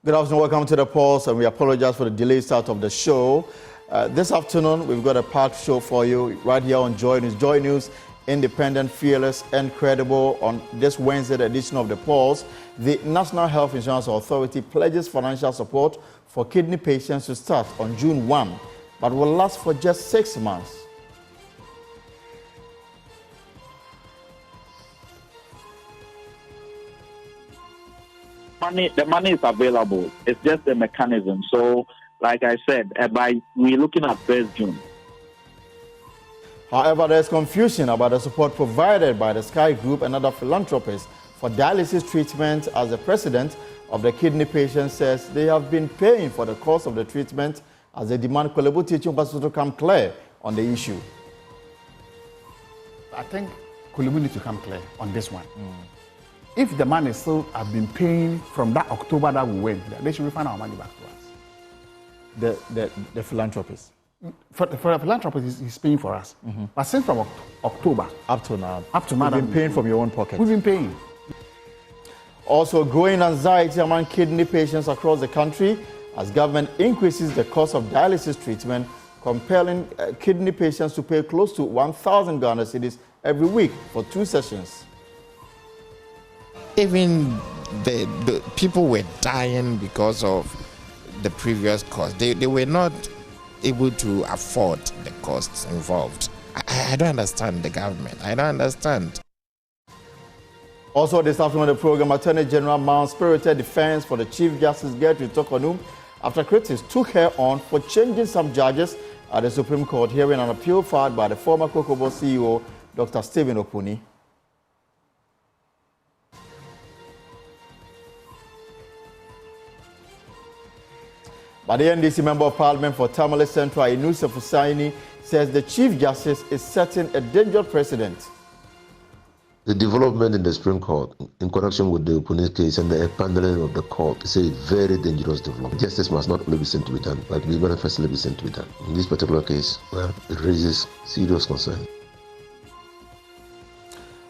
Good afternoon, welcome to the Pulse, and we apologize for the delayed start of the show. This afternoon, we've got a packed show for you right here on Joy News. Joy News, independent, fearless, and credible. On this Wednesday edition of the Pulse, the National Health Insurance Authority pledges financial support for kidney patients to start on June 1, but will last for just 6 months. The money is available. It's just the mechanism. So, like I said, we're looking at 1st June. However, there's confusion about the support provided by the Sky Group and other philanthropists for dialysis treatment, as the president of the kidney patients says they have been paying for the cost of the treatment as they demand Korle Bu Teaching Hospital to come clear on the issue. I think Korle Bu needs to come clear on this one. If the money still have been paying from that October that we went, they should refund our money back to us. The philanthropist? For the philanthropist, he's paying for us. But since from October up to now, you've been paying from your own pocket. We've been paying. Also, growing anxiety among kidney patients across the country as government increases the cost of dialysis treatment, compelling kidney patients to pay close to 1,000 Ghana cedis every week for 2 sessions. Even the people were dying because of the previous cost. They were not able to afford the costs involved. I don't understand the government. I don't understand. Also this afternoon on the program, Attorney General mounts spirited defense for the Chief Justice Gertrude Torkornoo after critics took her on for changing some judges at the Supreme Court, hearing an appeal filed by the former Kokobo CEO, Dr. Stephen Opuni. But the NDC Member of Parliament for Tamale Central, Inusa Fusaini, says the Chief Justice is setting a dangerous precedent. The development in the Supreme Court in connection with the Opuni case and the paneling of the court is a very dangerous development. Justice must not only be sent to be done, but be manifestly be sent to be done. In this particular case, well, it raises serious concern.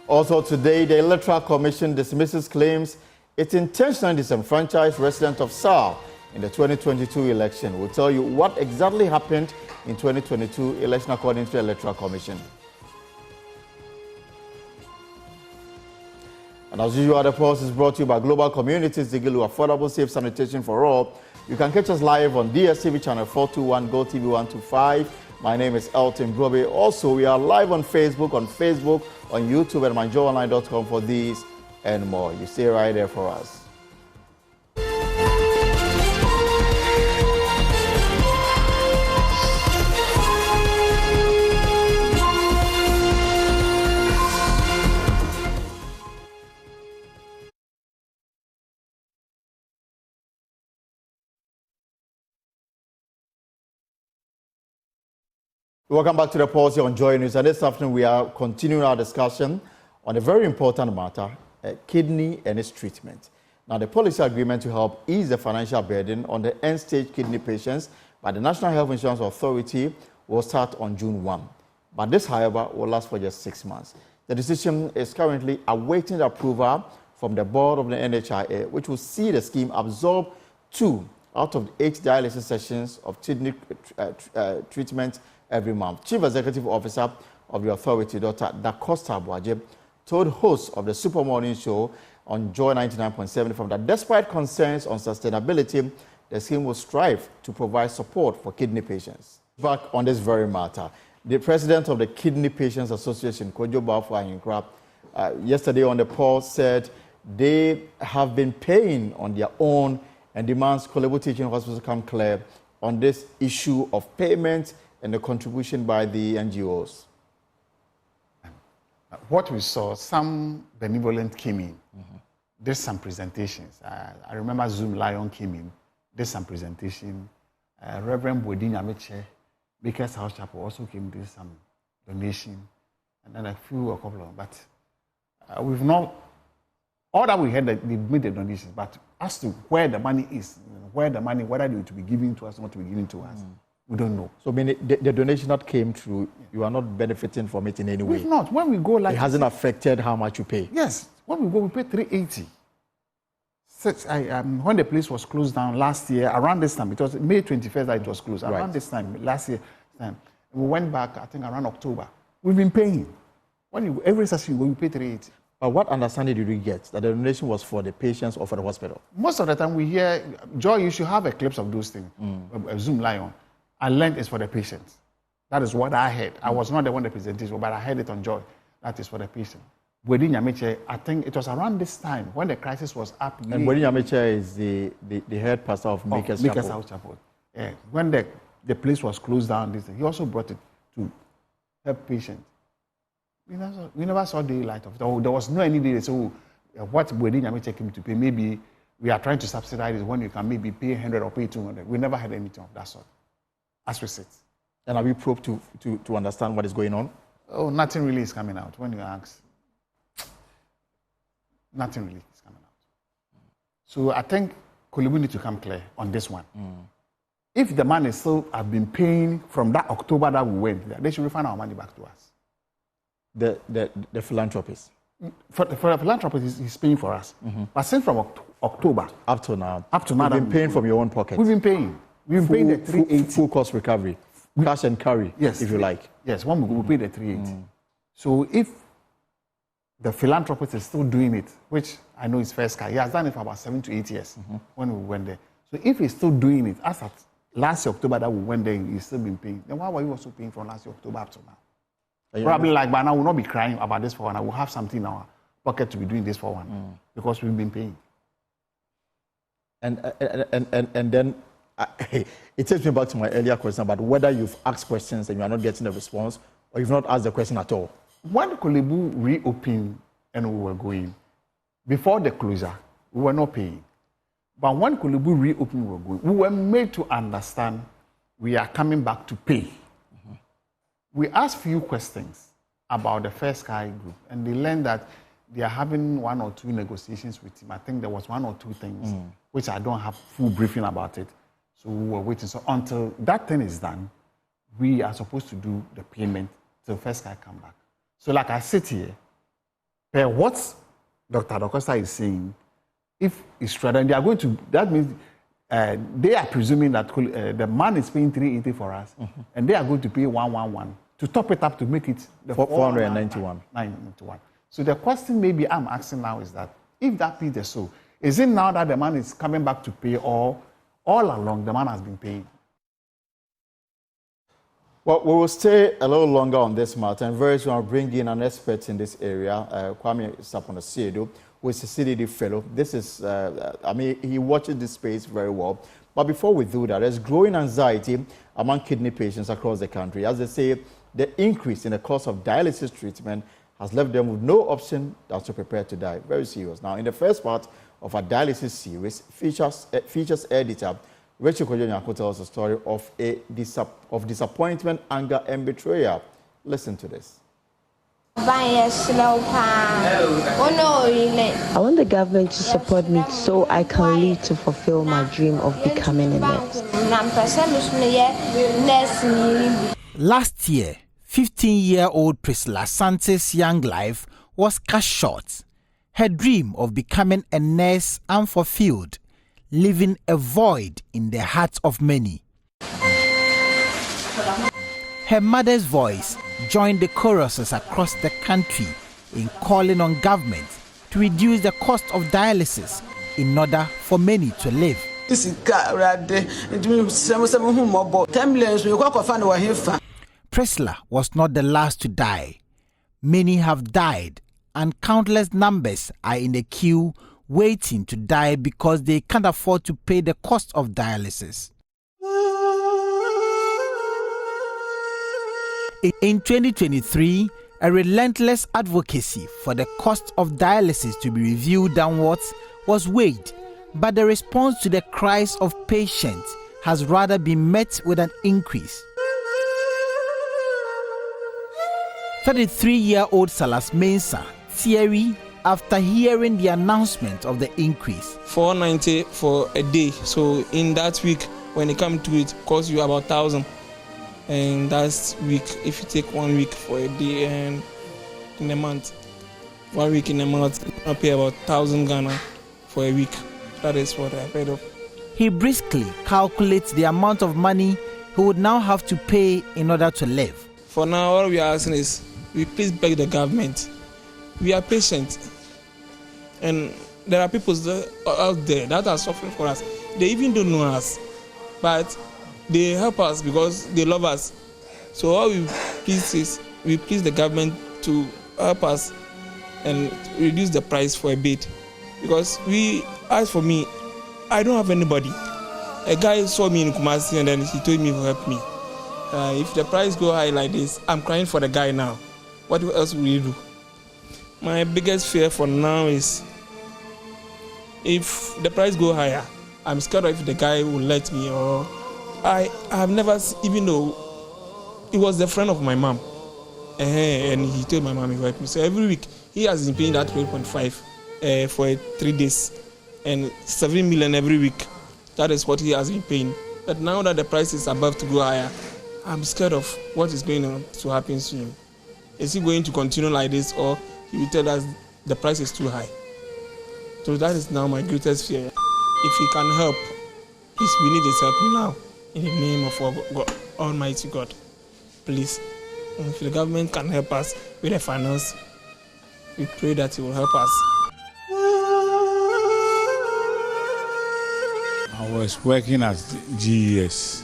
Also today, the Electoral Commission dismisses claims it intentionally disenfranchised residents of SAR in the 2022 election. We'll tell you what exactly happened in 2022 election according to the Electoral Commission. And as usual, the Pulse is brought to you by Global Communities, Zigilu, affordable, safe sanitation for all. You can catch us live on DSTV channel 421, GoTV 125. My name is Elton Brobe. Also, we are live on Facebook, on YouTube, and myjoyonline.com for these and more. You stay right there for us. Welcome back to the Pulse on Joy News. And this afternoon, we are continuing our discussion on a very important matter, kidney and its treatment. Now, the policy agreement to help ease the financial burden on the end-stage kidney patients by the National Health Insurance Authority will start on June 1. But this, however, will last for just 6 months. The decision is currently awaiting approval from the board of the NHIA, which will see the scheme absorb 2 out of 8 dialysis sessions of kidney treatment every month. Chief Executive Officer of the authority, Dr. Dacosta Boaje, told hosts of the Super Morning Show on Joy 99.7 that despite concerns on sustainability, the scheme will strive to provide support for kidney patients. Back on this very matter, the president of the Kidney Patients Association, Kojo Bafo Ahinkra, yesterday on the Pulse said they have been paying on their own and demands Korle Bu Teaching Hospital come clear on this issue of payment and the contribution by the NGOs. What we saw, some benevolent came in, did some presentations. I remember Zoom Lion came in, did some presentation. Reverend Bodin Ameche, Baker's House Chapel also came, did some donation, and then a couple of, but we've not, all that we had, that they made the donations, but as to where the money is, whether they to be given to us or not to be given to us, we don't know. So, I mean, the donation that came through, you are not benefiting from it in any way? We've not. When we go like... It hasn't affected how much you pay? Yes. When we go, we pay 380. when the place was closed down last year, around this time, it was May 21st that it was closed. Around Right. this time, last year, we went back, I think around October. We've been paying. Every session we pay 380. But what understanding did we get that the donation was for the patients or for the hospital? Most of the time we hear, Joy, you should have a clips of those things. A Zoom Lion. I learned it's for the patients. That is what I heard. I was not the one that presented it, but I heard it on Joy. That is for the patient. Bwedi Nyameche, I think it was around this time when the crisis was up. And Bwedi Nyameche is the head pastor of Makers Chapel. House Chapel. Yeah. When the place was closed down, he also brought it to help patients. We never saw daylight of it. There was no any day. So what Bwedi Nyameche came to pay, maybe we are trying to subsidize it when you can maybe pay 100 or pay 200. We never had anything of that sort, as we sit. And have you probed to understand what is going on? Oh, nothing really is coming out. When you ask, nothing really is coming out. So I think Korle Bu need to come clear on this one. If the man is still have been paying from that October that we went, they should refund our money back to us. The philanthropist. For the philanthropist, he's paying for us. But since from October Up to now. You've been paying from your own pocket. We've been paying. We've been paying the 380. Full cost recovery. Cash and carry, Yes, if you like. Yes, we pay the 380. So if the philanthropist is still doing it, which I know is first car, he has done it for about 7 to 8 years when we went there. So if he's still doing it, as at last October that we went there, he's still been paying. Then why were you also paying from last October up to now? Probably like by now we'll not be crying about this for one. I will have something in our pocket to be doing this for one because we've been paying. And then it takes me back to my earlier question about whether you've asked questions and you are not getting a response, or you've not asked the question at all. When Korle Bu reopened and we were going, before the closure, we were not paying. But when Korle Bu reopened, we were going. We were made to understand we are coming back to pay. We asked few questions about the First Sky group, and they learned that they are having 1 or 2 negotiations with him. I think there was 1 or 2 things, which I don't have full briefing about it. So we were waiting. So until that thing is done, we are supposed to do the payment till First Sky come back. So like I sit here, per what Dr. Dacosta is saying, if it's true, then they are going to, that means they are presuming that the man is paying 380 for us, and they are going to pay 111 to top it up to make it the 491. 991. So the question maybe I'm asking now is that if that be the so, is it now that the man is coming back to pay, or all along the man has been paying? Well, we will stay a little longer on this matter, and very soon I'll bring in an expert in this area, Kwame Sarpong-Osiedu, who is a CDD fellow. This is, he watches this space very well. But before we do that, there's growing anxiety among kidney patients across the country. As they say, the increase in the cost of dialysis treatment has left them with no option than to prepare to die. Very serious. Now, in the first part of our dialysis series, features editor Rachel Kojo-Nyako tells the story of disappointment, anger, and betrayal. Listen to this. I want the government to support me so I can live to fulfill my dream of becoming a nurse. Last year, 15-year-old Priscilla Santos' young life was cut short. Her dream of becoming a nurse unfulfilled, leaving a void in the hearts of many. Her mother's voice joined the choruses across the country in calling on government to reduce the cost of dialysis in order for many to live. Priscilla was not the last to die. Many have died, and countless numbers are in the queue waiting to die because they can't afford to pay the cost of dialysis. In 2023, a relentless advocacy for the cost of dialysis to be reviewed downwards was waged, but the response to the cries of patients has rather been met with an increase. 33-year-old Salas Mensah teary after hearing the announcement of the increase. 490 for a day. So in that week, when it comes to it, costs you about 1,000. And that's week. If you take 1 week for a day and in a month, 1 week in a month, you pay about 1,000 Ghana for a week. That is what I've heard of. He briskly calculates the amount of money he would now have to pay in order to live. For now, all we are asking is, we please beg the government. We are patient. And there are people out there that are suffering for us. They even don't know us. But they help us because they love us. So all we please the government to help us and reduce the price for a bit. Because as for me, I don't have anybody. A guy saw me in Kumasi and then he told me to help me. If the price go high like this, I'm crying for the guy now. What else will you do? My biggest fear for now is if the price go higher, I'm scared of if the guy will let me, or I have never, even though he was the friend of my mom, and he told my mom he helped me. So every week he has been paying that 12.5 for 3 days, and 7 million every week. That is what he has been paying. But now that the price is about to go higher, I'm scared of what is going on to happen to him. Is he going to continue like this, or he will tell us the price is too high? So that is now my greatest fear. If he can help, please, we need his help now. In the name of our God, Almighty God, please. And if the government can help us with the finance, we pray that he will help us. I was working at GES.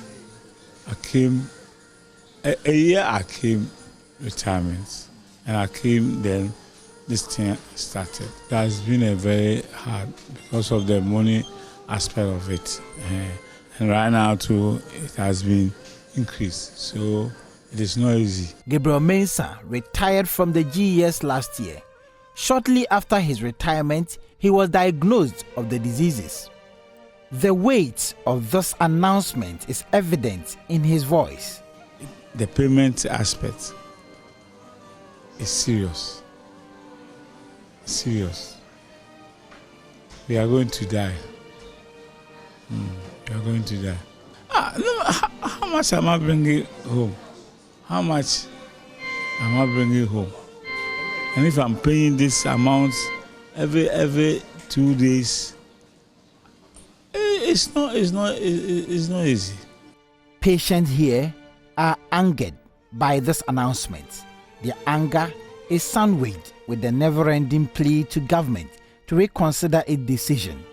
I came, a year I came retirement, and I came then this thing started. It has been a very hard because of the money aspect of it. And right now too, it has been increased. So it is not easy. Gabriel Mensah retired from the GES last year. Shortly after his retirement, he was diagnosed of the diseases. The weight of this announcement is evident in his voice. The payment aspect is serious. Serious. We are going to die. We are going to die. How much am I bringing home? How much am I bringing home? And if I'm paying this amount every 2 days, it's not easy. Patients here are angered by this announcement. Their anger is sandwiched with the never-ending plea to government to reconsider its decision.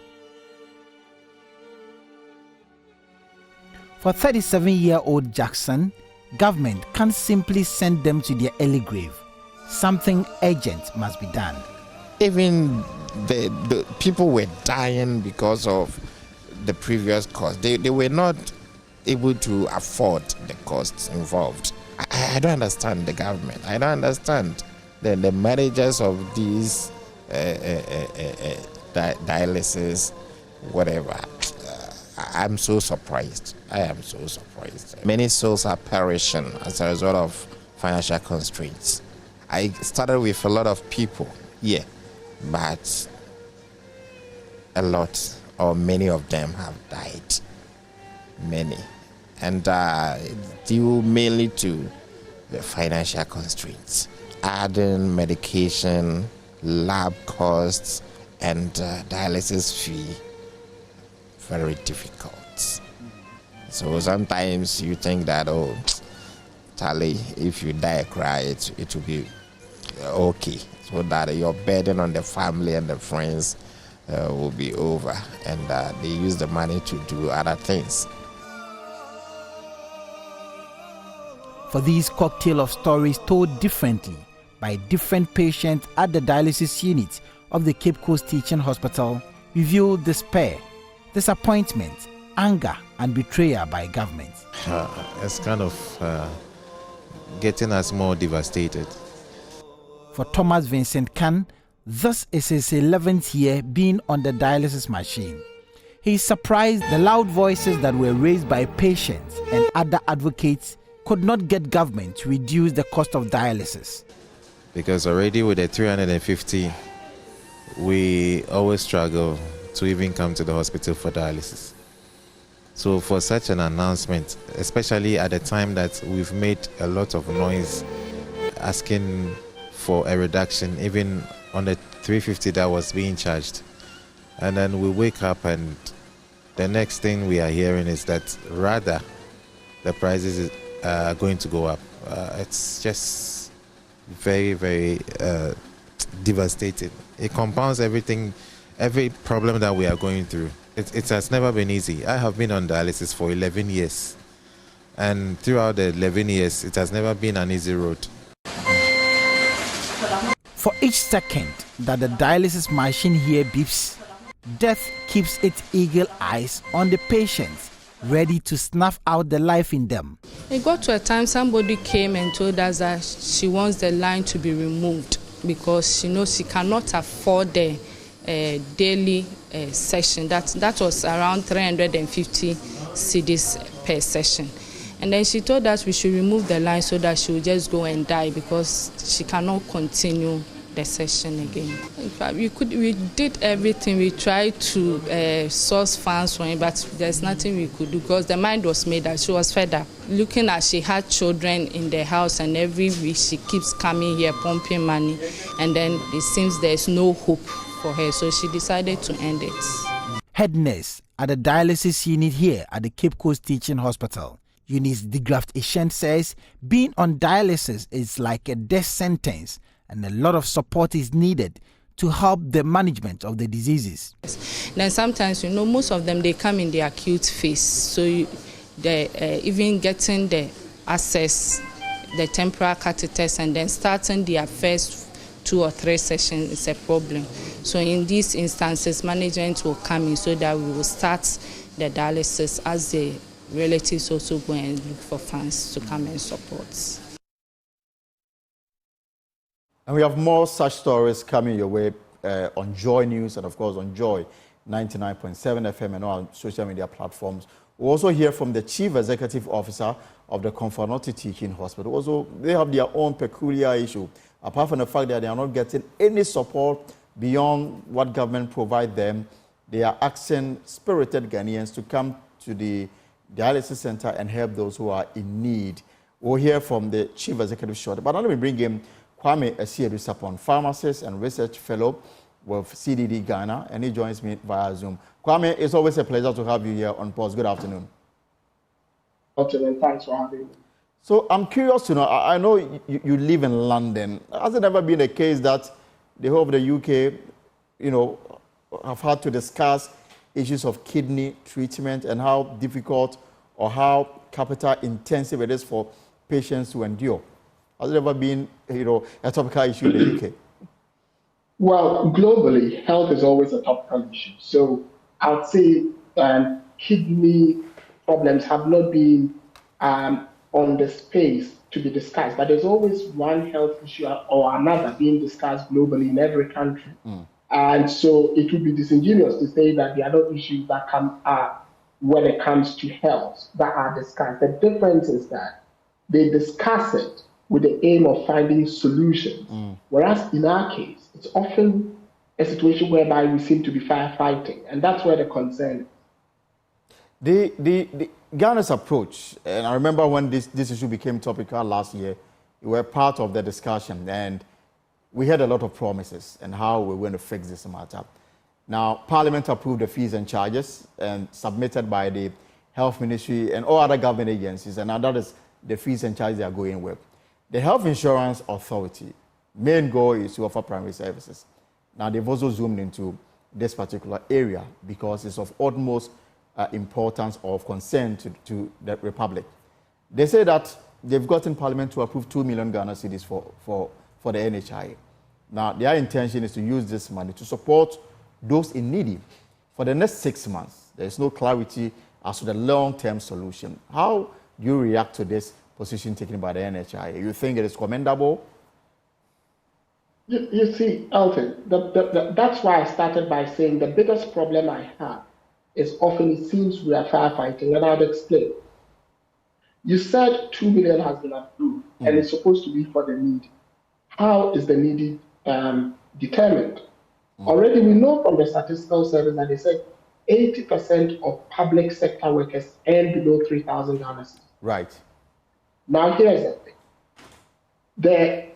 For 37-year-old Jackson, government can't simply send them to their early grave. Something urgent must be done. Even the people were dying because of the previous cost. They were not able to afford the costs involved. I don't understand the government. I don't understand the managers of these dialysis, whatever. I'm so surprised. I am so surprised. Many souls are perishing as a result of financial constraints. I started with a lot of people, yeah, but a lot or many of them have died. Many. And due mainly to the financial constraints. Adding medication, lab costs, and dialysis fee, very difficult. So sometimes you think that, oh, Charlie, if you die, cry, it will be okay. So that your burden on the family and the friends will be over, and they use the money to do other things. For these cocktail of stories told differently by different patients at the dialysis unit of the Cape Coast Teaching Hospital reveal despair, disappointment, anger, and betrayal by government. It's kind of getting us more devastated. For Thomas Vincent Khan, this is his 11th year being on the dialysis machine. He is surprised the loud voices that were raised by patients and other advocates could not get government to reduce the cost of dialysis. Because already with the 350, we always struggle to even come to the hospital for dialysis. So for such an announcement, especially at the time that we've made a lot of noise asking for a reduction, even on the 350 that was being charged, And then we wake up and the next thing we are hearing is that rather the prices are going to go up. It's just very, very devastating. It compounds everything, every problem that we are going through. It has never been easy. I have been on dialysis for 11 years. And throughout the 11 years, it has never been an easy road. For each second that the dialysis machine here beeps, death keeps its eagle eyes on the patients, ready to snuff out the life in them. It got to a time somebody came and told us that she wants the line to be removed because she knows she cannot afford the daily session. That was around 350 cedis per session. And then she told us we should remove the line so that she will just go and die because she cannot continue the session again. In fact, we did everything. We tried to source funds for him, but there's nothing we could do because the mind was made up. She was fed up. Looking at she had children in the house and every week she keeps coming here pumping money and then it seems there's no hope for her. So she decided to end it. Head nurse at the dialysis unit here at the Cape Coast Teaching Hospital, Eunice de Graft Ishent, says being on dialysis is like a death sentence and a lot of support is needed to help the management of the diseases. Then sometimes, most of them, they come in the acute phase. So even getting the access, the temporal catheters, and then starting their first 2 or 3 sessions is a problem. So in these instances, management will come in so that we will start the dialysis as the relatives also go and look for funds to come and support. And we have more such stories coming your way on Joy News and, of course, on Joy 99.7 FM and all social media platforms. We also hear from the Chief Executive Officer of the Komfo Teaching Hospital. Also, they have their own peculiar issue. Apart from the fact that they are not getting any support beyond what government provide them, they are asking spirited Ghanaians to come to the dialysis center and help those who are in need. We'll hear from the Chief Executive shortly. But now let me bring in Kwame Essiedu-Sapon, pharmacist and research fellow with CDD Ghana, and he joins me via Zoom. Kwame, it's always a pleasure to have you here on Pulse. Good afternoon. Afternoon, thanks for having me. So I'm curious to know, I know you live in London. Has it ever been a case that the whole of the UK, have had to discuss issues of kidney treatment and how difficult or how capital intensive it is for patients to endure? Has it ever been, a topical issue in the UK? Well, globally, health is always a topical issue. So I would say kidney problems have not been on the space to be discussed, but there's always one health issue or another being discussed globally in every country. And so it would be disingenuous to say that there are not issues that come up when it comes to health that are discussed. The difference is that they discuss it with the aim of finding solutions. Whereas in our case, it's often a situation whereby we seem to be firefighting, and that's where the concern is. The Ghana's approach, and I remember when this issue became topical last year, we were part of the discussion, and we had a lot of promises and how we're going to fix this matter. Now, Parliament approved the fees and charges and submitted by the Health Ministry and all other government agencies, and now that is the fees and charges they are going with. The Health Insurance Authority, main goal is to offer primary services. Now, they've also zoomed into this particular area because it's of utmost importance or of concern to the Republic. They say that they've gotten Parliament to approve 2 million Ghana cedis for the NHIA. Now, their intention is to use this money to support those in need. For the next 6 months, there is no clarity as to the long-term solution. How do you react to this position taken by the NHIA? You think it is commendable? You see, Elton, that's why I started by saying the biggest problem I have is often it seems we are firefighting, and I'll explain. You said 2 million has been approved, and it's supposed to be for the needy. How is the needy determined? Already we know from the statistical service that they said 80% of public sector workers earn below 3,000 Ghana cedis. Right. Now here's the thing. The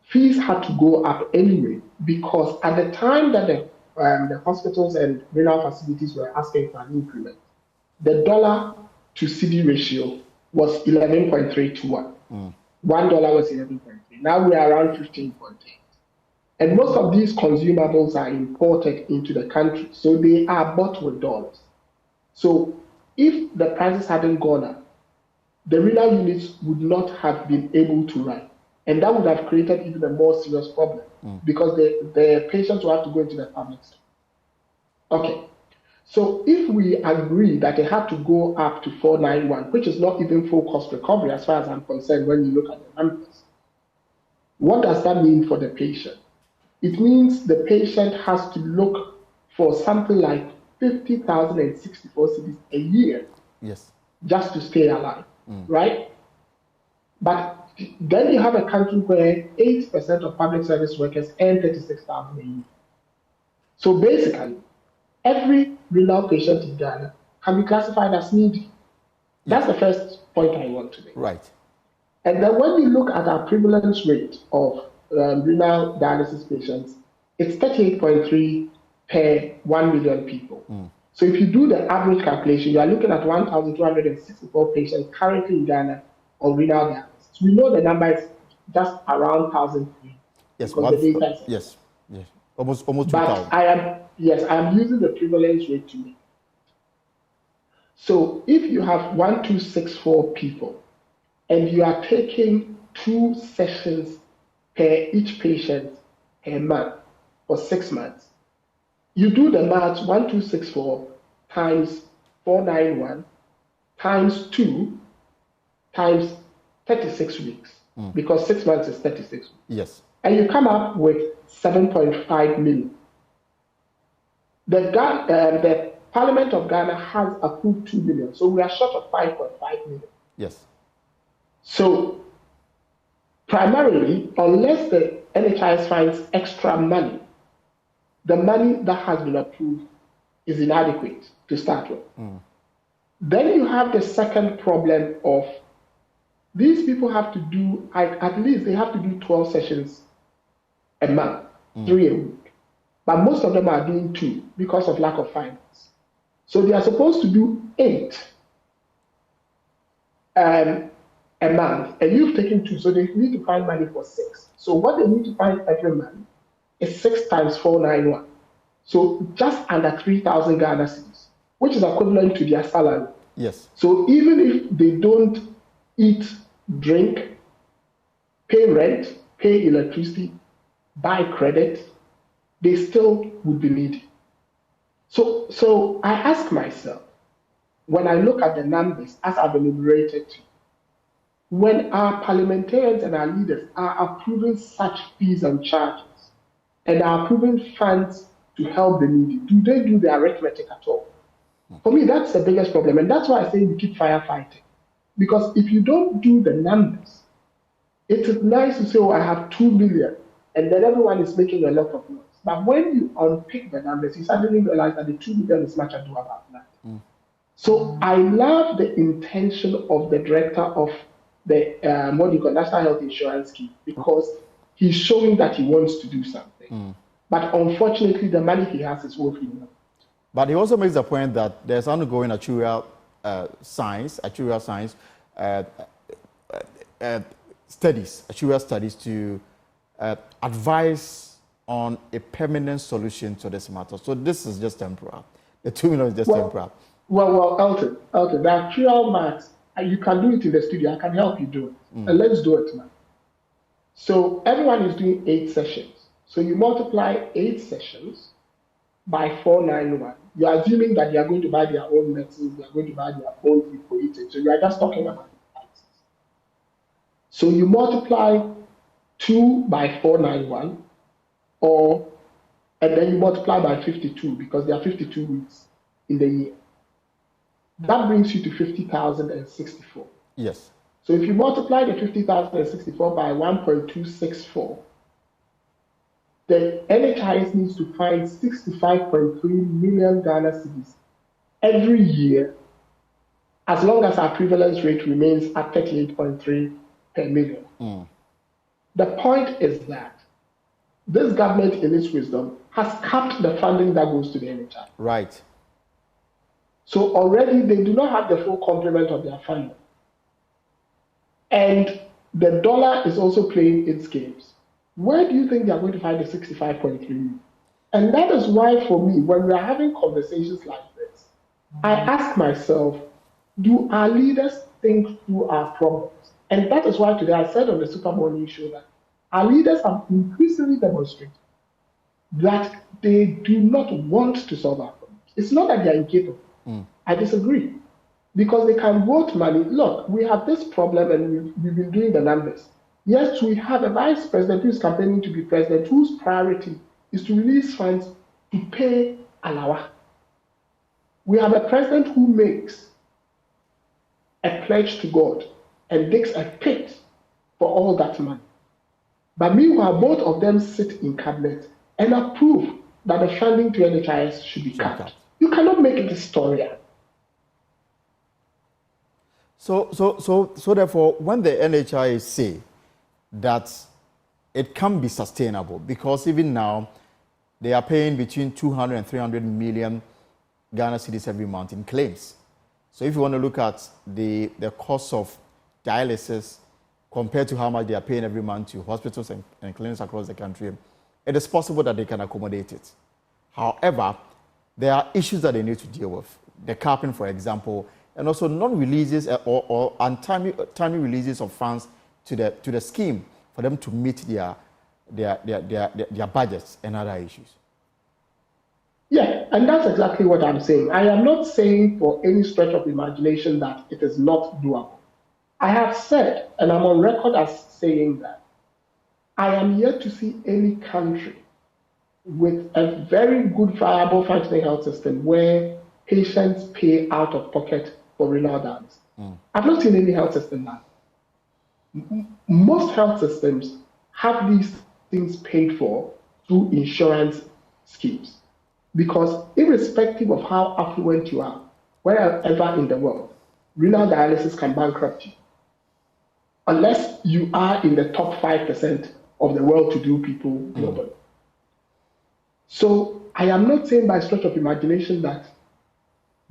fees had to go up anyway because at the time that the the hospitals and renal facilities were asking for an increment, the dollar to CD ratio was 11.3 to 1. $1 was 11.3. Now we are around 15.8. And most of these consumables are imported into the country, so they are bought with dollars. So if the prices hadn't gone up, the renal units would not have been able to run. And that would have created even a more serious problem because the patients will have to go into the public sector. Okay, so if we agree that they have to go up to 491, which is not even full cost recovery as far as I'm concerned when you look at the numbers, what does that mean for the patient? It means the patient has to look for something like 50,064 cedis a year just to stay alive, right? But then you have a country where 8% of public service workers earn 36,000 a year. So basically, every renal patient in Ghana can be classified as needy. That's the first point I want to make. Right. And then when you look at our prevalence rate of renal dialysis patients, it's 38.3 per 1 million people. So if you do the average calculation, you are looking at 1,264 patients currently in Ghana on renal dialysis. We know the number is just around 1,003. Yes, yes, almost 2,000. But I am using the prevalence rate to make. So if you have 1,264 people and you are taking 2 sessions per each patient per month for 6 months, you do the math, 1,264 times 491 times 2 times 36 weeks, because 6 months is 36 weeks. Yes. And you come up with 7.5 million. The Parliament of Ghana has approved 2 million, so we are short of 5.5 million. Yes. So primarily, unless the NHIS finds extra money, the money that has been approved is inadequate to start with. Then you have the second problem of these people have to do, at least they have to do 12 sessions a month, 3 a week. But most of them are doing 2 because of lack of finance. So they are supposed to do 8 a month, and you've taken 2, so they need to find money for 6. So what they need to find every month is 6 times 491. So just under 3,000 Ghana cedis, which is equivalent to their salary. Yes. So even if they don't eat, drink, pay rent, pay electricity, buy credit, they still would be needy. So I ask myself, when I look at the numbers as I've enumerated to, when our parliamentarians and our leaders are approving such fees and charges and are approving funds to help the needy, do they do the arithmetic at all? For me, that's the biggest problem. And that's why I say we keep firefighting. Because if you don't do the numbers, it is nice to say, oh, I have 2 million, and then everyone is making a lot of noise. But when you unpick the numbers, you suddenly realize that the 2 million is much ado about that. So I love the intention of the director of the National Health Insurance Scheme, because he's showing that he wants to do something. But unfortunately, the money he has is woefully enough. But he also makes the point that there's ongoing actuarial science studies to advise on a permanent solution to this matter. So this is just temporary. The 2 million is just temporary. Well, Elton, the actual maths, you can do it in the studio. I can help you do it. And let's do it now. So everyone is doing 8 sessions. So you multiply 8 sessions by 491. You're assuming that they are going to buy their own medicines, they are going to buy their own food for eating. So you are just talking about the prices. So you multiply 2 by 491, and then you multiply by 52, because there are 52 weeks in the year. That brings you to 50,064. Yes. So if you multiply the 50,064 by 1.264, the NHIS needs to find 65.3 million Ghana cedis every year, as long as our prevalence rate remains at 38.3 per million. The point is that this government, in its wisdom, has capped the funding that goes to the NHI. Right. So already they do not have the full complement of their funding. And the dollar is also playing its games. Where do you think they are going to find the 65.3 million? And that is why, for me, when we are having conversations like this, I ask myself, do our leaders think through our problems? And that is why today I said on the Super Morning Show that our leaders have increasingly demonstrated that they do not want to solve our problems. It's not that they are incapable. I disagree. Because they can vote money. Look, we have this problem and we've been doing the numbers. Yes, we have a vice president who is campaigning to be president whose priority is to release funds to pay Alawa. We have a president who makes a pledge to God and digs a pit for all that money. But meanwhile, both of them sit in cabinet and approve that the funding to NHIS should be cut. You cannot make this story up. So therefore, when the NHI say that it can be sustainable, because even now they are paying between 200 and 300 million Ghana cedis every month in claims. So if you want to look at the cost of dialysis compared to how much they are paying every month to hospitals and clinics across the country, it is possible that they can accommodate it. However, there are issues that they need to deal with. The capping, for example, and also non-releases or untimely releases of funds to the scheme for them to meet their budgets and other issues. Yeah, and that's exactly what I'm saying. I am not saying for any stretch of imagination that it is not doable. I have said, and I'm on record as saying that I am yet to see any country with a very good, viable, functioning health system where patients pay out of pocket for renal dialysis. I've not seen any health system now. Most health systems have these things paid for through insurance schemes. Because irrespective of how affluent you are, wherever in the world, renal dialysis can bankrupt you. Unless you are in the top 5% of the well-to-do people globally. So I am not saying by stretch of imagination that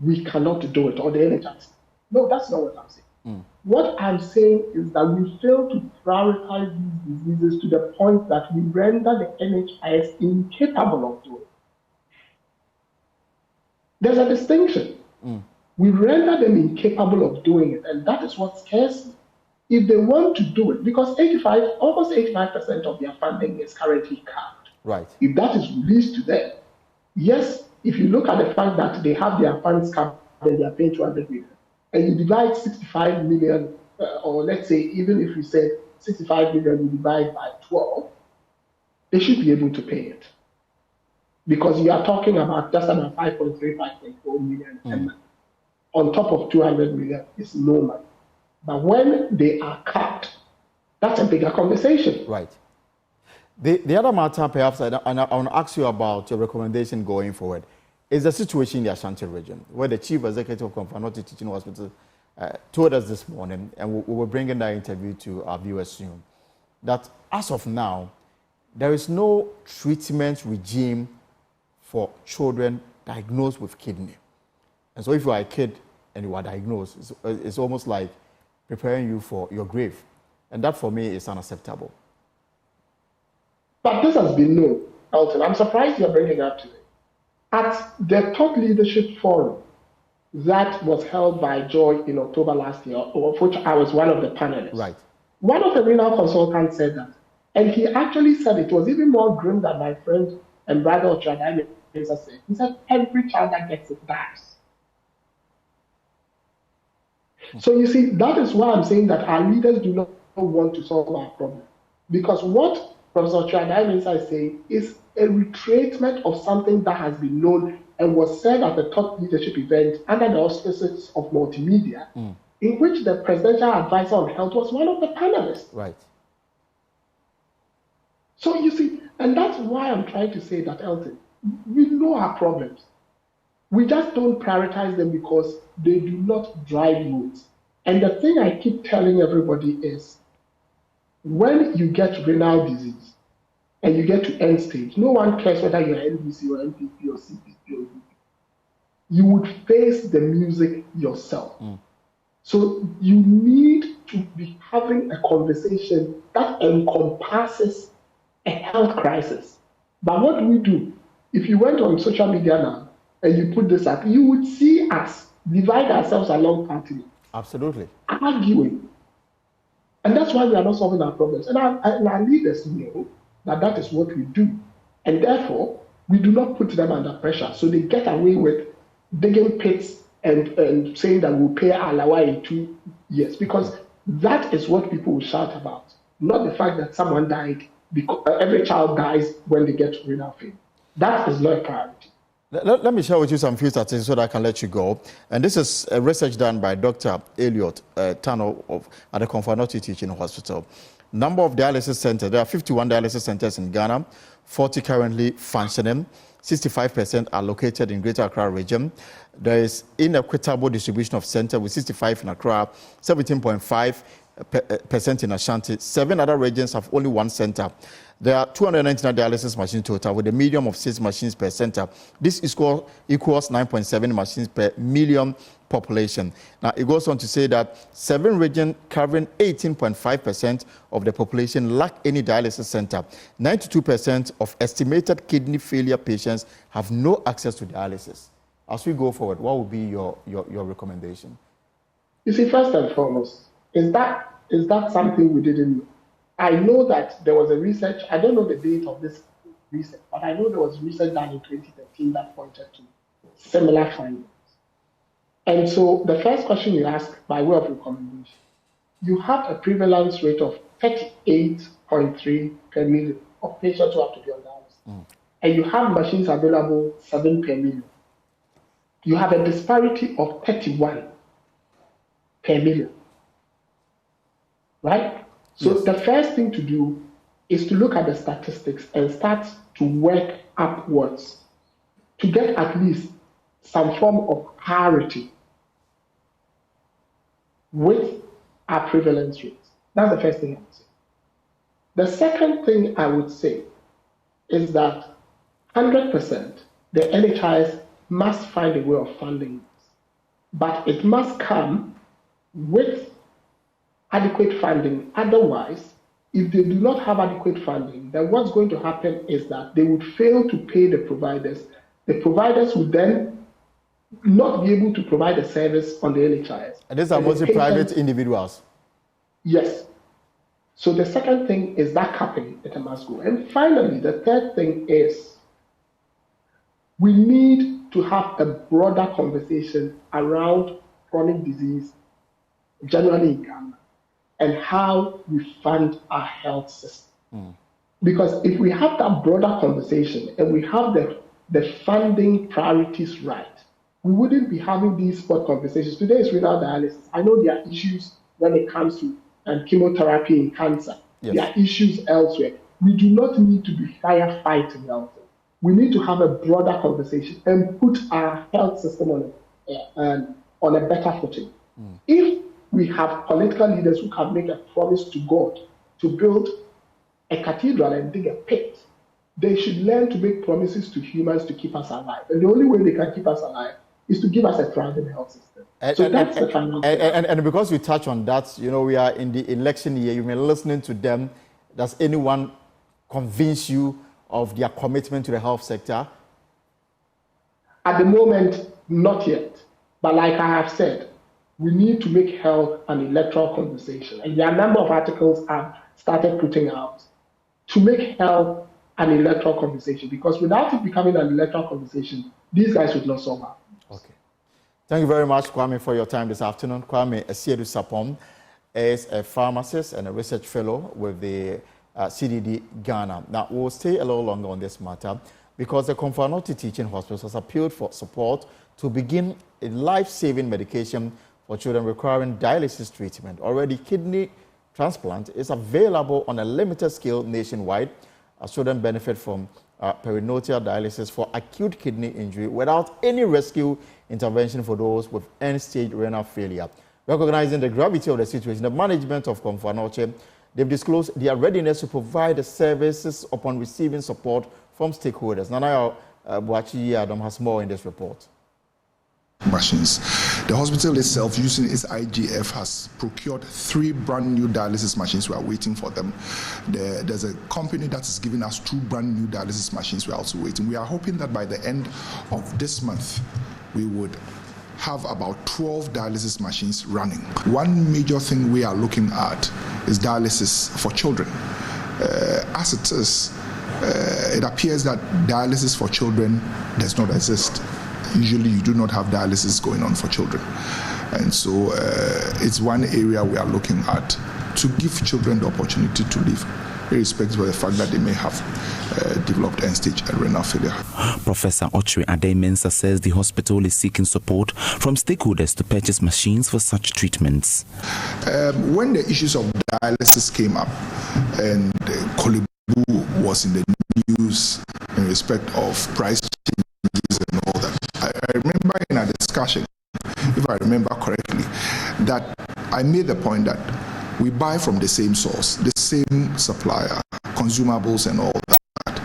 we cannot do it, or the NHS. No, that's not what I'm saying. What I'm saying is that we fail to prioritize these diseases to the point that we render the NHIS incapable of doing it. There's a distinction. We render them incapable of doing it, and that is what scares me. If they want to do it, because almost 85% of their funding is currently capped. Right. If that is released to them, yes, if you look at the fact that they have their funds capped and they are paying 200 million, and you divide 65 million, or let's say even if you said 65 million, you divide by 12, they should be able to pay it. Because you are talking about just about 5.3, 5.4 million. On top of 200 million is no money. But when they are capped, that's a bigger conversation. Right. The other matter, perhaps, I want to ask you about your recommendation going forward, is the situation in the Ashanti region, where the chief executive of Konfanoti Teaching Hospital told us this morning, and we will bring in that interview to our viewers soon, that as of now, there is no treatment regime for children diagnosed with kidney. And so if you are a kid and you are diagnosed, it's almost like preparing you for your grave. And that for me is unacceptable. But this has been known, Elton. I'm surprised you're bringing it up today. At the top leadership forum that was held by Joy in October last year, of which I was one of the panelists. Right. One of the renal consultants said that. And he actually said it was even more grim than my friend and brother Ochadai said. He said, every child that gets it dies. So you see, that is why I'm saying that our leaders do not want to solve our problem. Because what Professor Ochadai is saying is a retracement of something that has been known and was said at the top leadership event under the auspices of multimedia, in which the presidential advisor on health was one of the panelists. Right. So you see, and that's why I'm trying to say that, Elton, we know our problems. We just don't prioritize them because they do not drive votes. And the thing I keep telling everybody is, when you get renal disease, and you get to end stage, no one cares whether you're NBC or MPP or CPP or UP. You would face the music yourself. So you need to be having a conversation that encompasses a health crisis. But what do we do? If you went on social media now and you put this up, you would see us divide ourselves along party lines. Absolutely. Arguing. And that's why we are not solving our problems. And our leaders know that that is what we do. And therefore, we do not put them under pressure. So they get away with digging pits and saying that we'll pay Alawa in 2 years. Because that is what people will shout about. Not the fact that someone died, because every child dies when they get renal failure. That is not a priority. Let me share with you some few statistics so that I can let you go. And this is research done by Dr. Elliot Tano at the Konfo Teaching Hospital. Number of dialysis centers. There are 51 dialysis centers in Ghana, 40 currently functioning. 65% are located in Greater Accra region. There is inequitable distribution of centers with 65 in Accra, 17.5% in Ashanti. 7 other regions have only 1 center. There are 299 dialysis machines total with a medium of 6 machines per center. This equals 9.7 machines per million population. Now, it goes on to say that 7 regions covering 18.5% of the population lack any dialysis center. 92% of estimated kidney failure patients have no access to dialysis. As we go forward, what would be your recommendation? You see, first and foremost, is that something we didn't know? I know that there was a research, I don't know the date of this research, but I know there was research done in 2013 that pointed to similar findings. And so the first question you ask by way of recommendation, you have a prevalence rate of 38.3 per million of patients who have to be on dialysis. And you have machines available 7 per million. You have a disparity of 31 per million. Right? So the first thing to do is to look at the statistics and start to work upwards to get at least some form of parity with our prevalence rates. That's the first thing I would say. The second thing I would say is that 100% the NHIS must find a way of funding this, but it must come with adequate funding. Otherwise, if they do not have adequate funding, then what's going to happen is that they would fail to pay the providers. The providers would then not be able to provide a service on the NHIS. And these are mostly private individuals? Yes. So the second thing is that capping, it must go. And finally, the third thing is we need to have a broader conversation around chronic disease, generally in Ghana, and how we fund our health system. Because if we have that broader conversation and we have the funding priorities right, we wouldn't be having these spot conversations. Today is renal dialysis. I know there are issues when it comes to chemotherapy in cancer. Yes. There are issues elsewhere. We do not need to be firefighting out there. We need to have a broader conversation and put our health system on a better footing. If we have political leaders who can make a promise to God to build a cathedral and dig a pit, they should learn to make promises to humans to keep us alive. And the only way they can keep us alive is to give us a thriving health system. And because you touch on that, we are in the election year, you've been listening to them. Does anyone convince you of their commitment to the health sector? At the moment, not yet. But like I have said, we need to make health an electoral conversation. And there are a number of articles I've started putting out to make health an electoral conversation, because without it becoming an electoral conversation, these guys would not solve our problems. Okay. Thank you very much, Kwame, for your time this afternoon. Kwame Asiedu Sapong is a pharmacist and a research fellow with the CDD Ghana. Now, we'll stay a little longer on this matter because the Konfo Teaching Hospital has appealed for support to begin a life-saving medication for children requiring dialysis treatment. Already, kidney transplant is available on a limited scale nationwide. Children benefit from peritoneal dialysis for acute kidney injury without any rescue intervention for those with end-stage renal failure. Recognizing the gravity of the situation, the management of Konfo they've disclosed their readiness to provide the services upon receiving support from stakeholders. Nana Boachi Adam has more in this report. Machines. The hospital itself, using its IGF, has procured 3 brand new dialysis machines. We are waiting for them. There's a company that is giving us 2 brand new dialysis machines. We are also waiting. We are hoping that by the end of this month, we would have about 12 dialysis machines running. One major thing we are looking at is dialysis for children. As it is, it appears that dialysis for children does not exist. Usually you do not have dialysis going on for children. And so it's one area we are looking at to give children the opportunity to live, irrespective of the fact that they may have developed end-stage renal failure. Professor Ochre Adey-Mensah says the hospital is seeking support from stakeholders to purchase machines for such treatments. When the issues of dialysis came up and Korle Bu was in the news in respect of price changes and all that, I remember in a discussion, if I remember correctly, that I made the point that we buy from the same source, the same supplier, consumables and all that.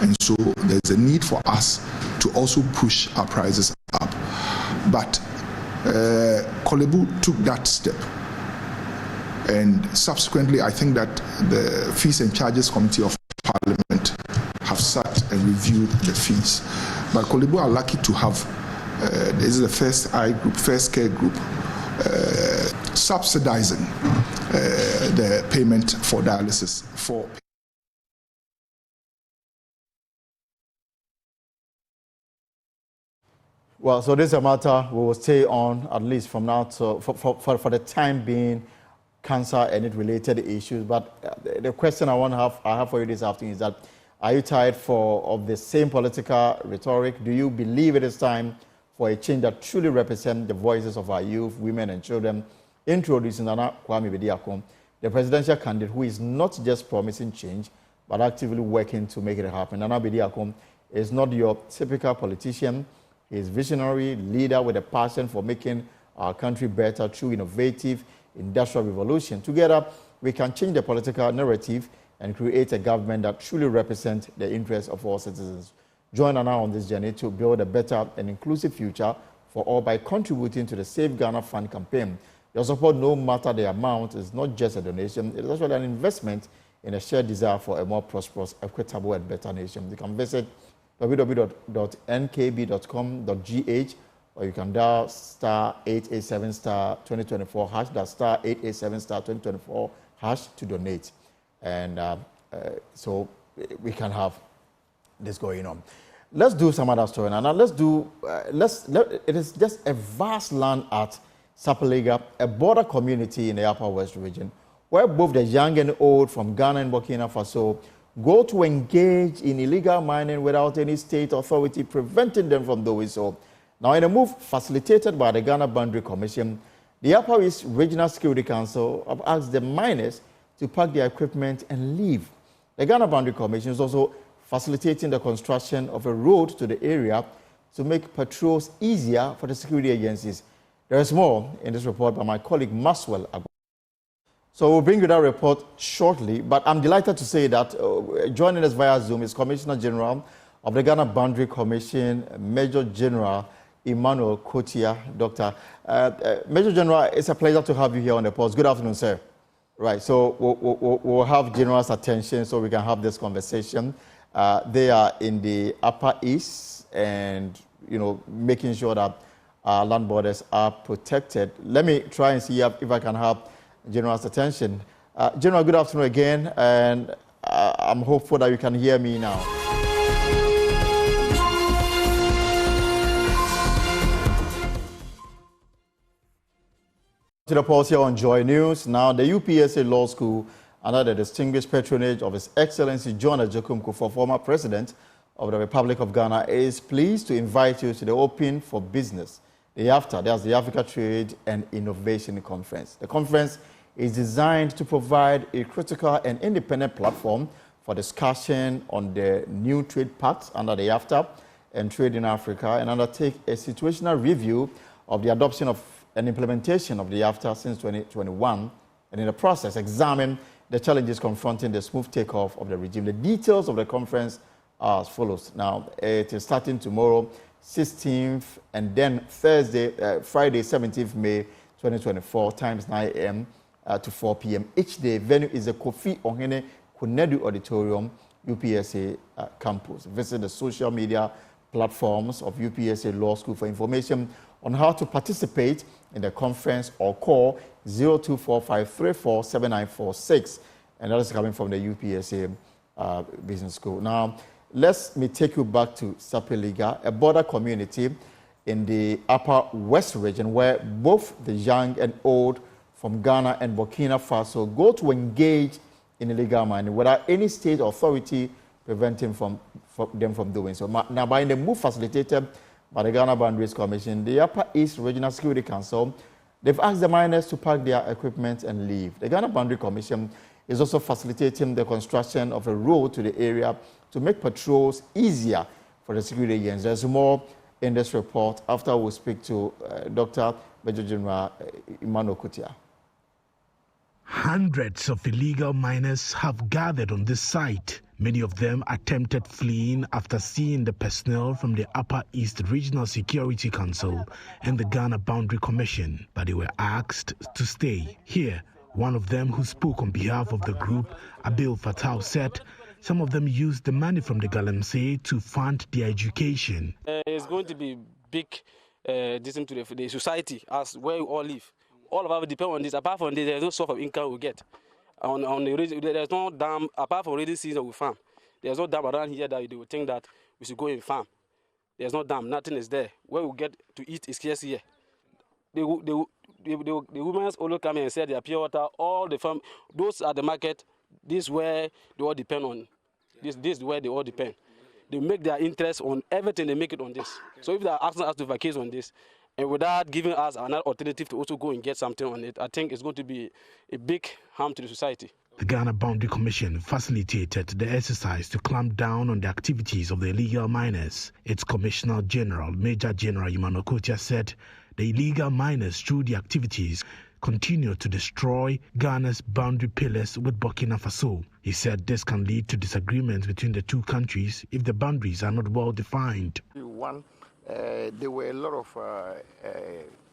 And so there's a need for us to also push our prices up. But Korle Bu took that step. And subsequently, I think that the Fees and Charges Committee of Parliament have sat and reviewed the fees. But Korle Bu are lucky to have, this is the First Care Group, subsidizing the payment for dialysis for. Well, so this is a matter we will stay on at least from now to for the time being, cancer and it related issues. But the question I have for you this afternoon is that, are you tired of the same political rhetoric? Do you believe it is time for a change that truly represents the voices of our youth, women and children? Introducing Nana Kwame Bediako, the presidential candidate who is not just promising change, but actively working to make it happen. Nana Bediako is not your typical politician. He is a visionary leader with a passion for making our country better through innovative industrial revolution. Together, we can change the political narrative and create a government that truly represents the interests of all citizens. Join us now on this journey to build a better and inclusive future for all by contributing to the Save Ghana Fund campaign. Your support, no matter the amount, is not just a donation, it is actually an investment in a shared desire for a more prosperous, equitable, and better nation. You can visit www.nkb.com.gh, or you can dial *887*2024#, that's *887*2024# to donate. And so we can have this going on. Let's do some other story now. Now it is just a vast land at Sapelega, a border community in the Upper West region, where both the young and old from Ghana and Burkina Faso go to engage in illegal mining without any state authority preventing them from doing so. Now, in a move facilitated by the Ghana Boundary Commission, the Upper East Regional Security Council have asked the miners to pack their equipment and leave. The Ghana Boundary Commission is also facilitating the construction of a road to the area to make patrols easier for the security agencies. There is more in this report by my colleague Maxwell Agbo. So we'll bring you that report shortly, but I'm delighted to say that joining us via Zoom is Commissioner General of the Ghana Boundary Commission, Major General Emmanuel Kotia. Doctor, Major General, it's a pleasure to have you here on the post. Good afternoon, sir. Right, so we'll have General's attention so we can have this conversation. They are in the Upper East and, making sure that our land borders are protected. Let me try and see if I can have General's attention. General, good afternoon again, and I'm hopeful that you can hear me now. To the pulse here on Joy News. Now, the UPSA Law School, under the distinguished patronage of His Excellency John Agyekum Kufuor, former President of the Republic of Ghana, is pleased to invite you to the Open for Business, the AfTA, that's the Africa Trade and Innovation Conference. The conference is designed to provide a critical and independent platform for discussion on the new trade pacts under the AfTA and trade in Africa, and undertake a situational review of the adoption of and implementation of the AfTA since 2021, and in the process examine the challenges confronting the smooth takeoff of the regime. The details of the conference are as follows. Now, it is starting tomorrow, 16th, and then Friday, 17th May 2024, times 9 a.m. To 4 p.m. Each day, venue is the Kofi Ohene Kunedu Auditorium, UPSA campus. Visit the social media platforms of UPSA Law School for information on how to participate in the conference, or call 0245347946, and that is coming from the UPSA Business School. Now, let me take you back to Sapeliga, a border community in the Upper West region where both the young and old from Ghana and Burkina Faso go to engage in illegal mining without any state authority preventing them from doing so. Now, by the move facilitated by the Ghana Boundaries Commission, the Upper East Regional Security Council, they've asked the miners to pack their equipment and leave. The Ghana Boundary Commission is also facilitating the construction of a road to the area to make patrols easier for the security agents. There's more in this report after we speak to Dr. Major General Emmanuel Kutia. Hundreds of illegal miners have gathered on this site. Many of them attempted fleeing after seeing the personnel from the Upper East Regional Security Council and the Ghana Boundary Commission, but they were asked to stay. Here, one of them who spoke on behalf of the group, Abil Fatau, said some of them used the money from the Galamsey to fund their education. It's going to be big distance to the society as where we all live. All of us depend on this. Apart from this, there's no source of income we get. There's no dam, apart from rainy season we farm. There's no dam around here that they would think that we should go and farm. There's no dam, nothing is there. Where we get to eat is scarce here. The women also come and sell their pure water, all the farm, those at the market, this is where they all depend on. This is where they all depend. They make their interest on everything, they make it on this. So if they are asking us to vacate on this, and without giving us another alternative to also go and get something on it, I think it's going to be a big harm to the society. The Ghana Boundary Commission facilitated the exercise to clamp down on the activities of the illegal miners. Its Commissioner General, Major General Emmanuel Kutia, said the illegal miners, through the activities, continue to destroy Ghana's boundary pillars with Burkina Faso. He said this can lead to disagreements between the two countries if the boundaries are not well defined. There were a lot of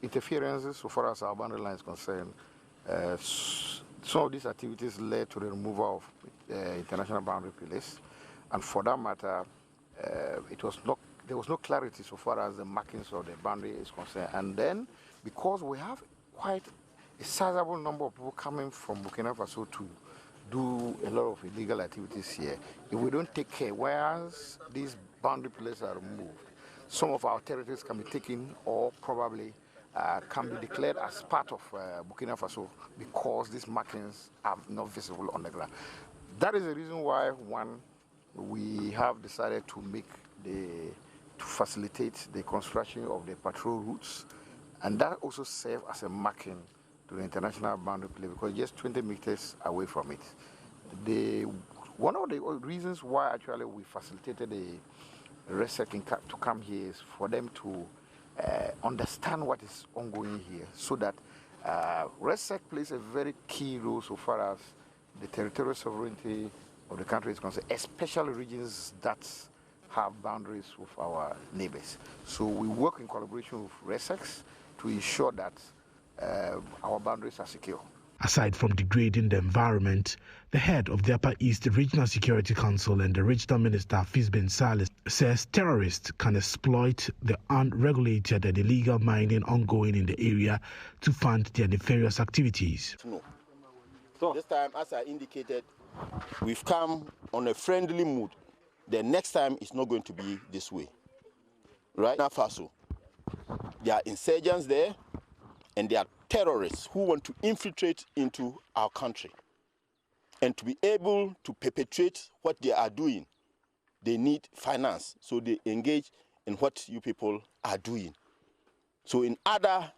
interferences so far as our boundary line is concerned. Some of these activities led to the removal of international boundary pillars, and for that matter, there was no clarity so far as the markings of the boundary is concerned. And then, because we have quite a sizable number of people coming from Burkina Faso to do a lot of illegal activities here, if we don't take care, whereas these boundary pillars are removed, some of our territories can be taken or probably can be declared as part of Burkina Faso because these markings are not visible on the ground. That is the reason why, one, we have decided to facilitate the construction of the patrol routes, and that also serves as a marking to the international boundary pillar because just 20 meters away from it. One of the reasons why actually we facilitated the RESEC to come here is for them to understand what is ongoing here, so that RESEC plays a very key role so far as the territorial sovereignty of the country is concerned, especially regions that have boundaries with our neighbors. So we work in collaboration with RESEC to ensure that our boundaries are secure. Aside from degrading the environment, the head of the Upper East Regional Security Council and the Regional Minister, Hafiz Bin Saleh, says terrorists can exploit the unregulated and illegal mining ongoing in the area to fund their nefarious activities. No. So this time, as I indicated, we've come on a friendly mood. The next time it's not going to be this way. Right now, Faso, there are insurgents there, and there are terrorists who want to infiltrate into our country. And to be able to perpetrate what they are doing, they need finance. So they engage in what you people are doing. So in order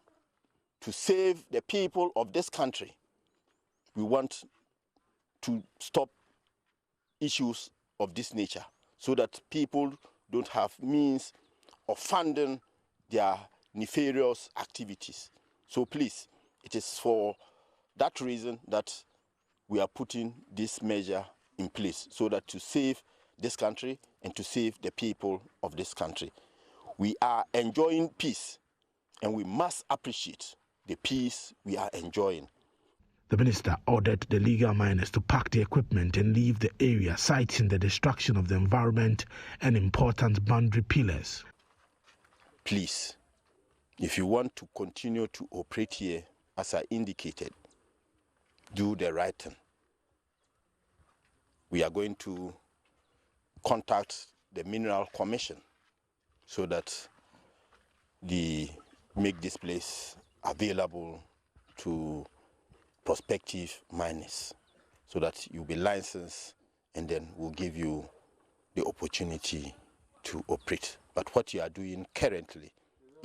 to save the people of this country, we want to stop issues of this nature so that people don't have means of funding their nefarious activities. So please, it is for that reason that we are putting this measure in place so that to save this country and to save the people of this country. We are enjoying peace, and we must appreciate the peace we are enjoying. The minister ordered the illegal miners to pack the equipment and leave the area, citing the destruction of the environment and important boundary pillars. Please, if you want to continue to operate here, as I indicated, do the right thing. We are going to contact the Mineral Commission so that they make this place available to prospective miners, so that you'll be licensed, and then we'll give you the opportunity to operate. But what you are doing currently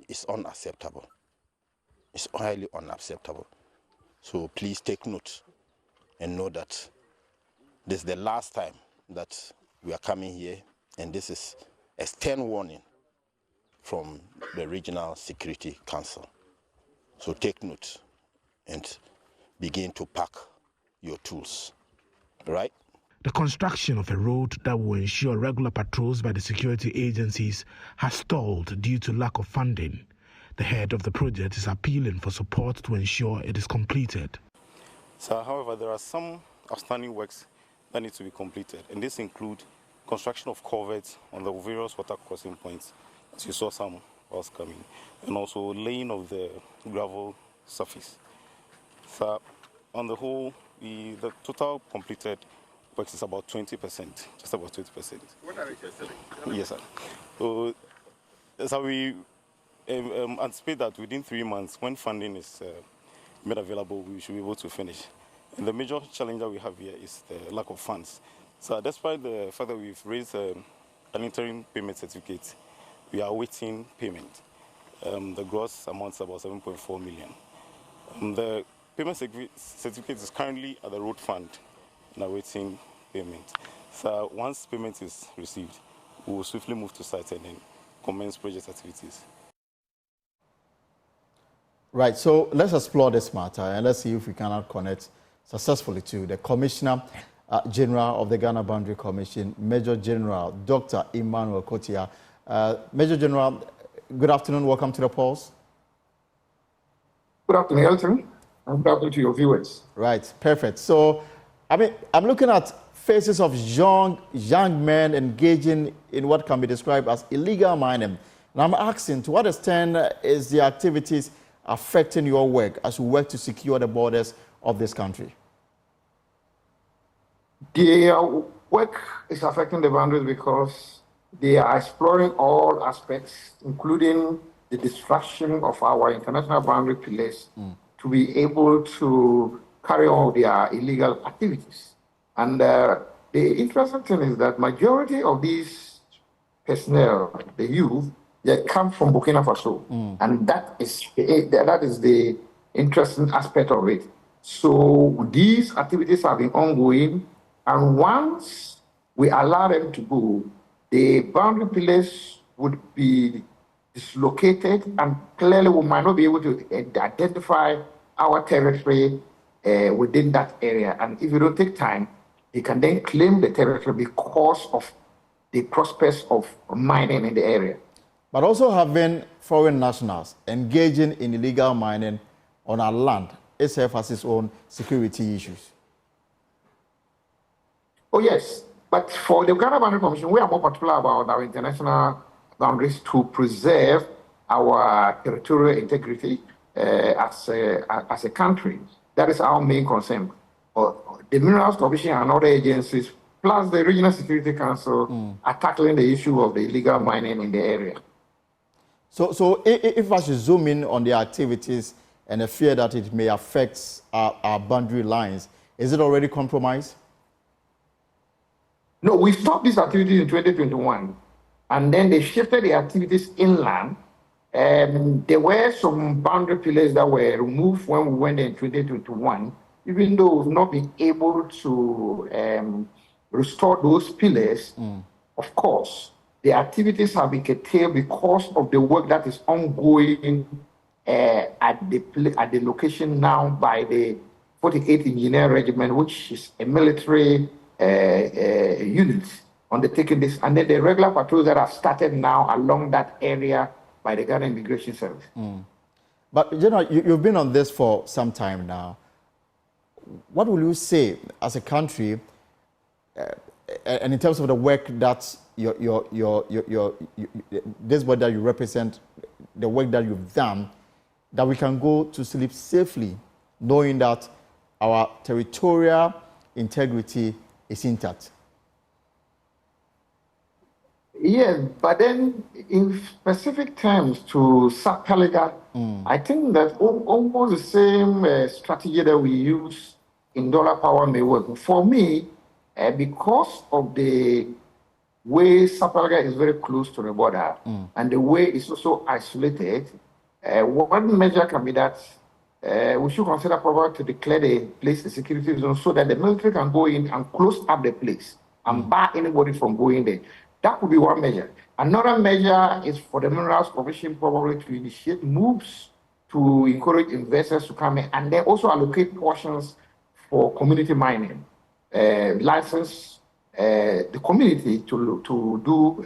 is unacceptable. It's highly unacceptable. So please take note and know that this is the last time that we are coming here, and this is a stern warning from the Regional Security Council. So take note and begin to pack your tools, right? The construction of a road that will ensure regular patrols by the security agencies has stalled due to lack of funding. The head of the project is appealing for support to ensure it is completed. So, however, there are some outstanding works that need to be completed, and this include construction of culverts on the various water crossing points, as you saw some was coming, and also laying of the gravel surface. So, on the whole, the total completed works is about 20%, just about 20%. What are you? Yes, sir. So we anticipate that within 3 months, when funding is made available, we should be able to finish. And the major challenge that we have here is the lack of funds. So despite the fact that we've raised an interim payment certificate, we are awaiting payment. The gross amount is about 7.4 million. The payment certificate is currently at the road fund and awaiting payment. So once payment is received, we will swiftly move to site and then commence project activities. Right, so let's explore this matter and let's see if we cannot connect successfully to the Commissioner General of the Ghana Boundary Commission, Major General Dr. Emmanuel Kotia. Major General, good afternoon. Welcome to the Pulse. Good afternoon, Elton, and good afternoon to your viewers. Right, perfect. So, I mean, I'm looking at faces of young men engaging in what can be described as illegal mining. And I'm asking, to what extent is the activities affecting your work as you work to secure the borders of this country? The work is affecting the boundaries because they are exploring all aspects, including the destruction of our international boundary pillars to be able to carry on their illegal activities. And the interesting thing is that majority of these personnel, the youth, they come from Burkina Faso. And that is the interesting aspect of it. So these activities have been ongoing, and once we allow them to go, the boundary pillars would be dislocated, and clearly we might not be able to identify our territory within that area. And if you don't take time, you can then claim the territory because of the prospects of mining in the area. But also having foreign nationals engaging in illegal mining on our land itself has its own security issues. Oh, yes. But for the Ghana Boundary Commission, we are more particular about our international boundaries to preserve our territorial integrity as a country. That is our main concern. The Minerals Commission and other agencies, plus the Regional Security Council, are tackling the issue of the illegal mining in the area. So if I should zoom in on the activities and the fear that it may affect our boundary lines, is it already compromised? No, we stopped these activities in 2021, and then they shifted the activities inland. There were some boundary pillars that were removed when we went in 2021, even though we've not been able to restore those pillars. Of course, the activities have been curtailed because of the work that is ongoing at the location now by the 48th Engineer Regiment, which is a military unit undertaking this, and then the regular patrols that have started now along that area by the Ghana Immigration Service. But you know, you've been on this for some time now. What will you say as a country, and in terms of the work that this body that you represent, the work that you've done, that we can go to sleep safely, knowing that our territorial integrity is intact? Yes, but then in specific terms to Sapeliga, I think that almost the same strategy that we use in Dollar Power may work. For me, because of the way Sapeliga is very close to the border and the way it's also isolated, one measure can be that we should consider probably to declare the place a security zone so that the military can go in and close up the place and bar anybody from going there. That would be one measure. Another measure is for the Minerals Commission probably to initiate moves to encourage investors to come in and then also allocate portions for community mining, license the community to do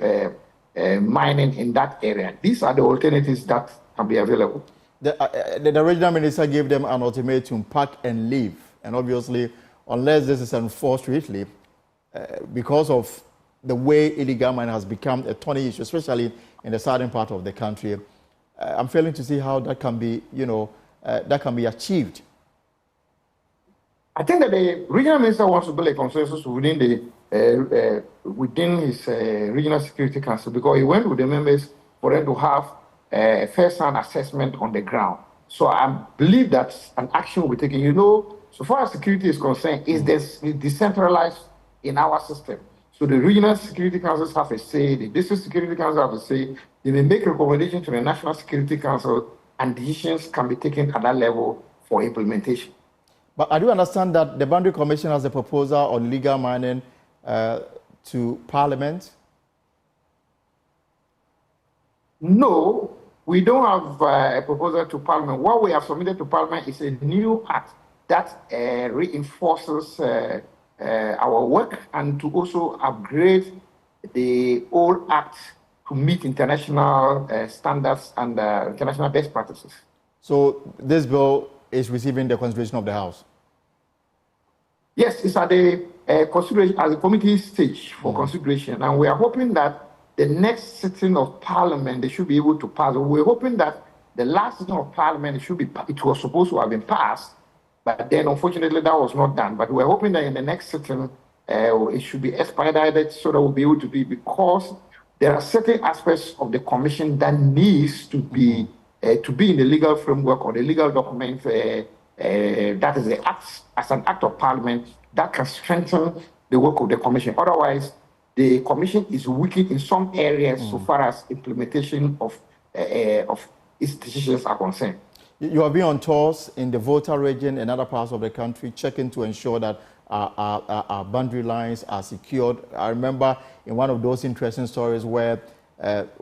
mining in that area. These are the alternatives that can be available. The regional minister gave them an ultimatum, pack and leave. And obviously, unless this is enforced strictly, because of the way illegal mining has become a thorny issue, especially in the southern part of the country, I'm failing to see how that can be, that can be achieved. I think that the regional minister wants to build a consensus within his regional security council, because he went with the members for them to have a first-hand assessment on the ground. So I believe that an action will be taken. So far as security is concerned, it's decentralized in our system. So the regional security councils have a say, the district security council have a say. They may make recommendations to the National Security Council, and decisions can be taken at that level for implementation. But I do understand that the Boundary Commission has a proposal on legal mining to Parliament. No, we don't have a proposal to Parliament. What we have submitted to Parliament is a new act that reinforces our work and to also upgrade the old act to meet international standards and international best practices. So this bill is receiving the consideration of the House? Yes, it's at the consideration, at the committee stage for consideration, and we are hoping that the next sitting of Parliament, they should be able to pass. We're hoping that the last sitting of Parliament, it was supposed to have been passed, but then unfortunately that was not done. But we're hoping that in the next sitting, it should be expedited so that we'll be able to be, because there are certain aspects of the commission that needs to be in the legal framework or the legal document that is the act, as an act of Parliament that can strengthen the work of the commission. Otherwise, the commission is weak in some areas so far as implementation of its decisions are concerned. You have been on tours in the Volta region and other parts of the country, checking to ensure that our boundary lines are secured. I remember in one of those interesting stories where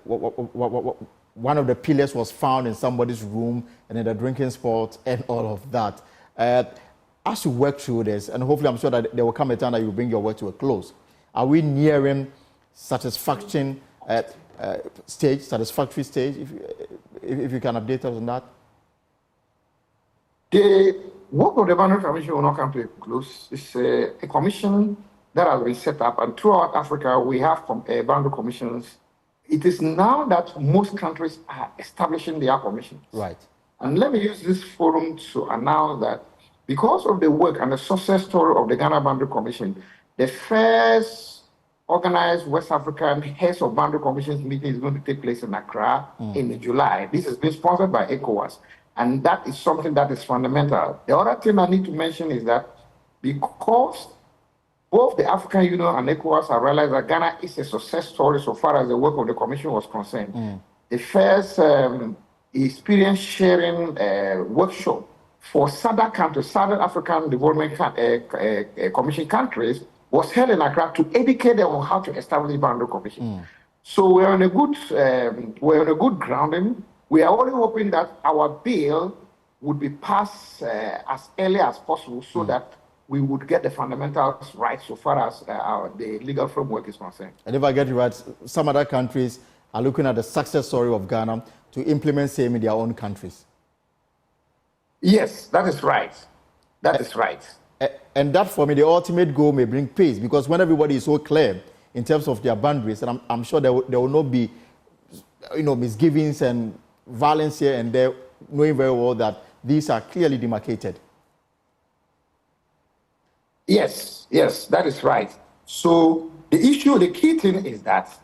one of the pillars was found in somebody's room and in a drinking spot and all of that. As you work through this, and hopefully I'm sure that there will come a time that you bring your work to a close, are we nearing satisfactory stage, if you can update us on that? The work of the Boundary Commission will not come to a close. It's a commission that has been set up, and throughout Africa we have boundary commissions. It is now that most countries are establishing their commissions. Right. And let me use this forum to announce that because of the work and the success story of the Ghana Boundary Commission, the first organized West African Heads of Boundary Commissions meeting is going to take place in Accra in July. This has been sponsored by ECOWAS, and that is something that is fundamental. The other thing I need to mention is that because both the African Union and ECOWAS have realized that Ghana is a success story so far as the work of the Commission was concerned, the first experience sharing workshop for Southern countries, Southern African Development Commission countries, was held in Accra to educate them on how to establish boundary commission. So we're on a good grounding. We are only hoping that our bill would be passed as early as possible so that we would get the fundamentals right so far as the legal framework is concerned. And if I get it right, some other countries are looking at the success story of Ghana to implement same in their own countries. Yes, that is right. That is right. And that, for me, the ultimate goal may bring peace, because when everybody is so clear in terms of their boundaries, and I'm sure there will not be, misgivings and violence here and there, knowing very well that these are clearly demarcated. Yes, that is right. So the key thing is that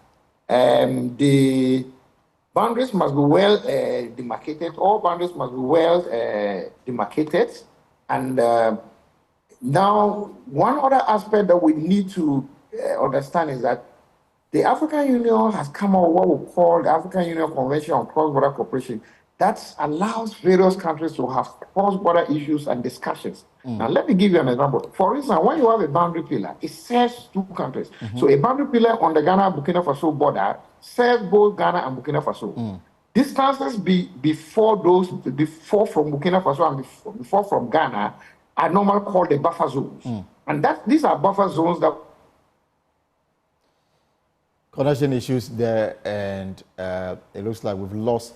the boundaries must be well demarcated. All boundaries must be well demarcated. And now, one other aspect that we need to understand is that the African Union has come up with what we call the African Union Convention on Cross-Border Cooperation that allows various countries to have cross-border issues and discussions. Now, let me give you an example. For instance, when you have a boundary pillar, it serves two countries. So a boundary pillar on the Ghana-Burkina Faso border serves both Ghana and Burkina Faso. Distances before from Burkina Faso and before from Ghana are normally called the buffer zones. And these are buffer zones that... Connection issues there, and it looks like we've lost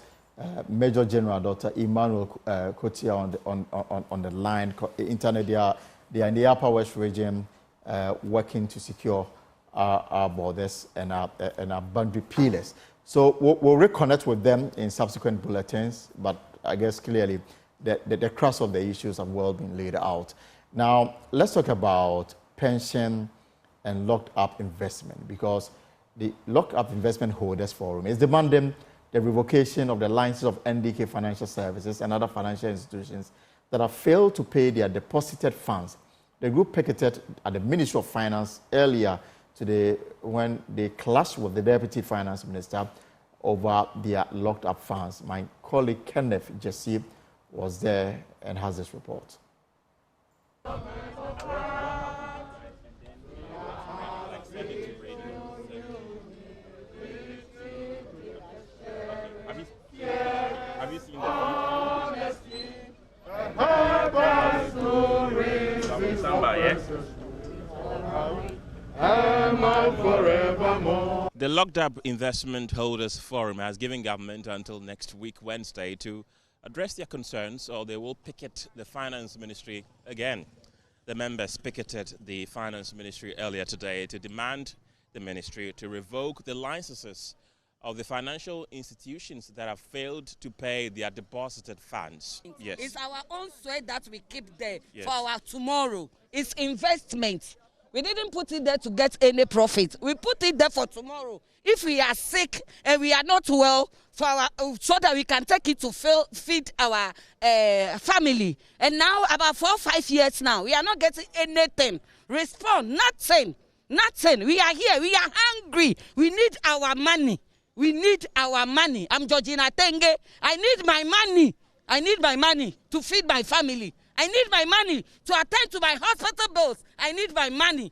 Major General Dr. Emmanuel Kotia on the line. Internet, they are in the Upper West region working to secure our borders and our boundary pillars. So we'll reconnect with them in subsequent bulletins, but I guess clearly the crux of the issues have well been laid out. Now, let's talk about pension and locked-up investment, because the Locked-Up Investment Holders Forum is demanding the revocation of the licenses of NDK Financial Services and other financial institutions that have failed to pay their deposited funds. The group picketed at the Ministry of Finance earlier today when they clashed with the Deputy Finance Minister over their locked-up funds. My colleague Kenneth Jesse was there and has this report. The Locked Up Investment Holders Forum has given government until next week, Wednesday, to address their concerns, or they will picket the Finance Ministry again. The members picketed the Finance Ministry earlier today to demand the ministry to revoke the licenses of the financial institutions that have failed to pay their deposited funds. Yes. It's our own sweat that we keep there for our tomorrow. It's investment. We didn't put it there to get any profit. We put it there for tomorrow. If we are sick and we are not well, so that we can take it to feed our family. And now, about 4 or 5 years now, we are not getting anything. Respond, nothing. We are here. We are hungry. We need our money. I'm Georgina Tenge. I need my money to feed my family. I need my money to attend to my hospital bills. I need my money.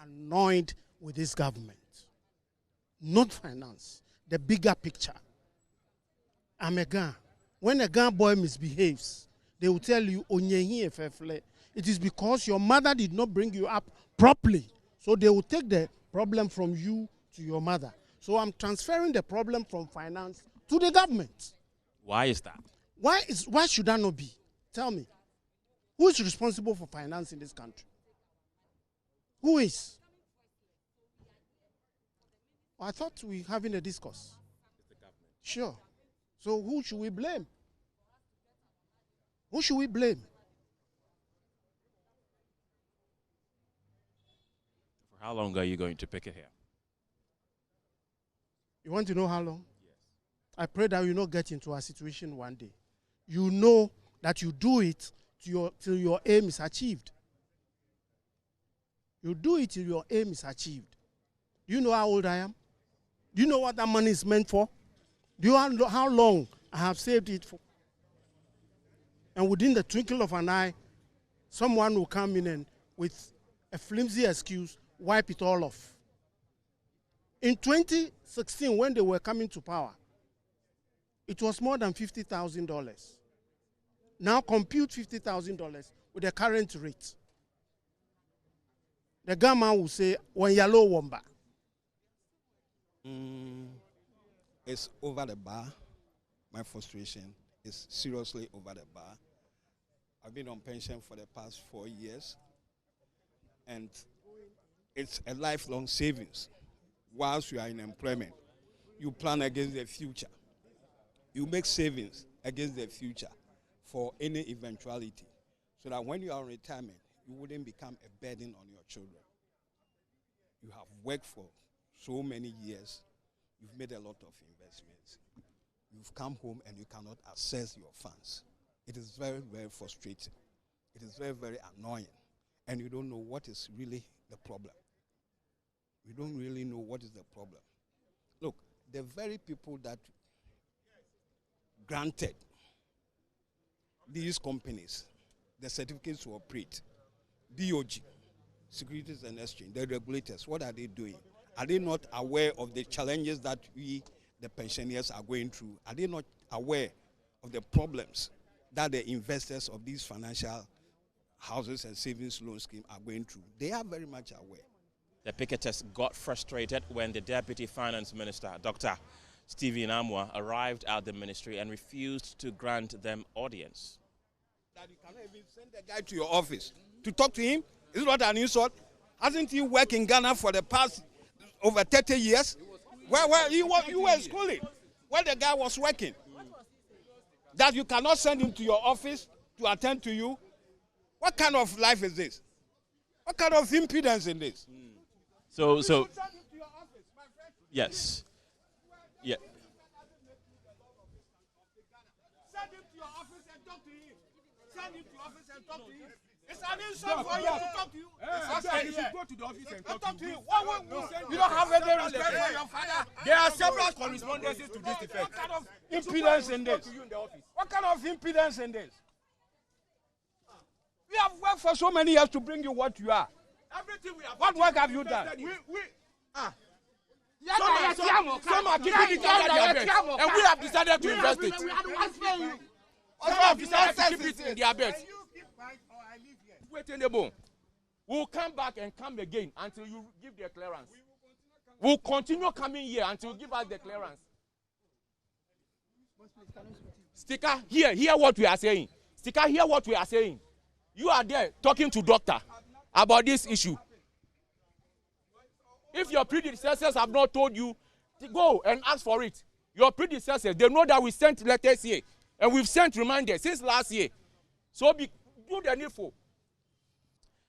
Annoyed with this government. Not finance. The bigger picture. I'm a Ghana. When a Ghana boy misbehaves, they will tell you, it is because your mother did not bring you up properly. So they will take the problem from you to your mother. So I'm transferring the problem from finance to the government. Why is that? Why should that not be? Tell me. Who is responsible for finance in this country? Who is? I thought we were having a discourse. It's the government. Sure. So who should we blame? For how long are you going to picket here? You want to know how long? Yes. I pray that you not get into a situation one day. You know that you do it till your aim is achieved. You do it till your aim is achieved. Do you know how old I am? Do you know what that money is meant for? Do you know how long I have saved it for? And within the twinkle of an eye, someone will come in and with a flimsy excuse, wipe it all off. In 2016, when they were coming to power, it was more than $50,000. Now compute $50,000 with the current rate. The government will say, when yellow womba. It's over the bar. My frustration is seriously over the bar. I've been on pension for the past 4 years, and it's a lifelong savings. Whilst you are in employment, you plan against the future. You make savings against the future for any eventuality, so that when you are in retirement, you wouldn't become a burden on your children. You have worked for so many years. You've made a lot of investments. You've come home and you cannot access your funds. It is very, very frustrating. It is very, very annoying. And you don't know what is really the problem. We don't really know what is the problem. Look, the very people that granted these companies the certificates to operate, DOG, Securities and Exchange, the regulators, what are they doing? Are they not aware of the challenges that we, the pensioners, are going through? Are they not aware of the problems that the investors of these financial houses and savings loan scheme are going through? They are very much aware. The picketers got frustrated when the Deputy Finance Minister, Dr. Stephen Amoah, arrived at the ministry and refused to grant them audience. That you cannot even send the guy to your office to talk to him? Is it not an insult? Hasn't he worked in Ghana for the past over 30 years? Where you were schooling, where the guy was working. That you cannot send him to your office to attend to you? What kind of life is this? What kind of impudence in this? So yes. Yeah. Send him to your office and talk to him. Send him to your office and talk to him. It's an insult for you to talk to you. You should go to the office and talk to you. you. You don't have any respect for your father. There are several correspondences to this effect. What kind of impudence in this? What kind of impudence in this? We have worked for so many years to bring you what you are. What work have you done? Some are keeping it under their beds, and we have decided to invest it. Some have decided to keep it in their beds. Wait in the bone. We'll come back and come again until you give the clearance. We'll continue coming here until you give us the clearance. Sticker, hear what we are saying. Sticker, hear what we are saying. You are there talking to doctor about this issue. If your predecessors have not told you, go and ask for it. Your predecessors, they know that we sent letters here, and we've sent reminders since last year. So do the needful.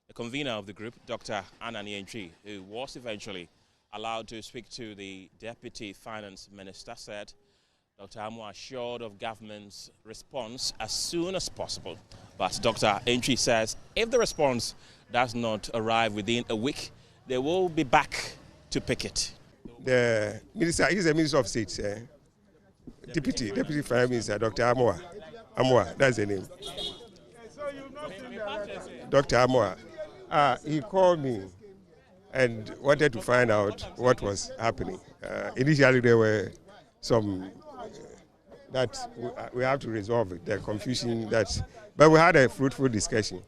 The convener of the group, Dr. Anani Antwi, who was eventually allowed to speak to the Deputy Finance Minister, said Dr. Amoah assured of government's response as soon as possible. But Dr. Antwi says if the response does not arrive within a week, they will be back to picket. The minister, he's the Minister of State, Deputy Finance Minister, Dr. Amoah, that's the name. Dr. Amoah, he called me and wanted to find out what was happening. Initially, there were some that we have to resolve it, the confusion but we had a fruitful discussion.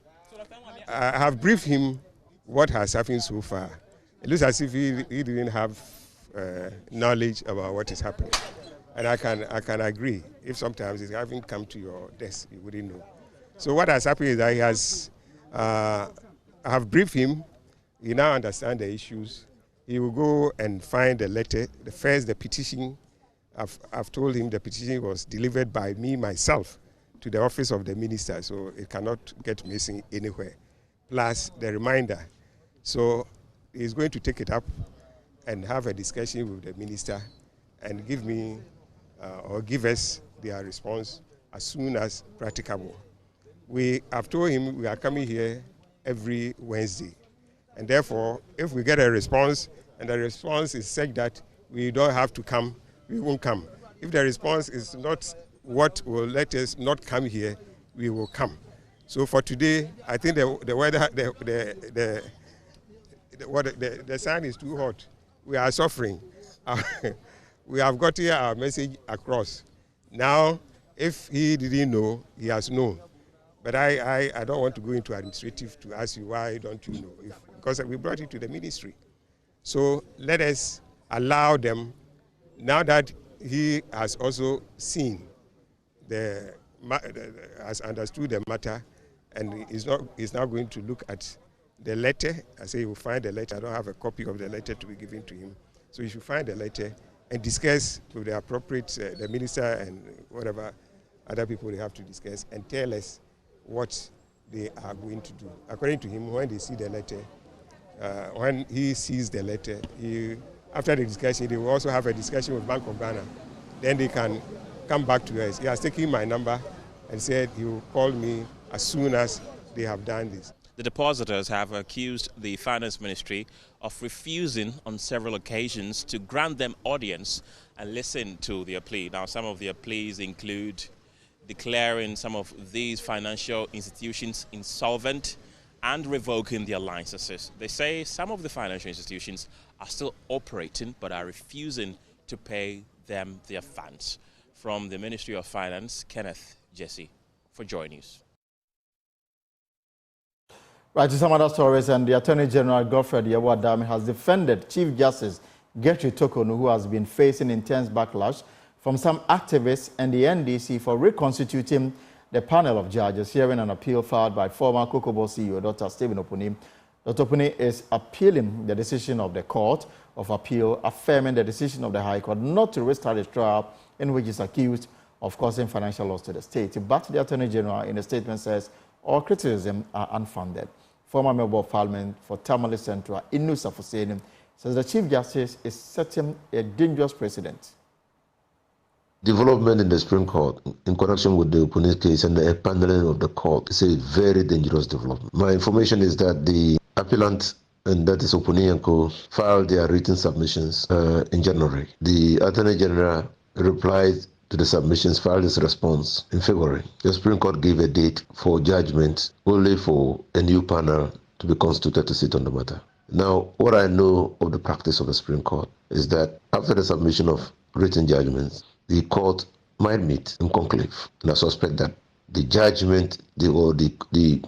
I have briefed him what has happened so far. It looks as if he didn't have knowledge about what is happening. And I can agree. If sometimes he hasn't come to your desk, you wouldn't know. So what has happened is that I have briefed him. He now understands the issues. He will go and find the letter. The petition. I've told him the petition was delivered by me myself to the office of the minister, so it cannot get missing anywhere. Plus the reminder. So he's going to take it up and have a discussion with the minister and give me or give us their response as soon as practicable. I've told him we are coming here every Wednesday. And therefore, if we get a response and the response is such that we don't have to come, we won't come. If the response is not what will let us not come here, we will come. So for today, I think the weather, the sun is too hot. We are suffering. We have got here our message across. Now, if he didn't know, he has known. But I don't want to go into administrative to ask you why don't you know, because we brought it to the ministry. So let us allow them, now that he has also seen, has understood the matter, and is now going to look at the letter. I say he will find the letter. I don't have a copy of the letter to be given to him. So he should find the letter and discuss with the appropriate, the minister and whatever other people they have to discuss, and tell us what they are going to do. According to him, when they see the letter, when he sees the letter, after the discussion, they will also have a discussion with Bank of Ghana. Then they can come back to us. He has taken my number and said he will call me as soon as they have done this. The depositors have accused the Finance Ministry of refusing on several occasions to grant them audience and listen to their plea. Now, some of their pleas include declaring some of these financial institutions insolvent and revoking their licenses. They say some of the financial institutions are still operating but are refusing to pay them their funds. From the Ministry of Finance, Kenneth Jesse for Joy News. Right, to some other stories, and the Attorney General Godfred Yeboah-Dame has defended Chief Justice Gertrude Torkornoo, who has been facing intense backlash from some activists and the NDC for reconstituting the panel of judges hearing an appeal filed by former Kokobo CEO Dr. Stephen Opuni. Dr. Opuni is appealing the decision of the Court of Appeal, affirming the decision of the High Court not to restart the trial in which he is accused of causing financial loss to the state. But the Attorney General in a statement says all criticism are unfounded. Former Member of Parliament for Tamale Central, Inusa Fuseni, says the Chief Justice is setting a dangerous precedent. Development in the Supreme Court in connection with the Opuni case and the paneling of the court is a very dangerous development. My information is that the appellant, and that is Opuni & Co., filed their written submissions in January. The Attorney General replied to the submissions, filed his response in February. The Supreme Court gave a date for judgment only for a new panel to be constituted to sit on the matter. Now, what I know of the practice of the Supreme Court is that after the submission of written judgments, the court might meet in conclave. And I suspect that the judgment, the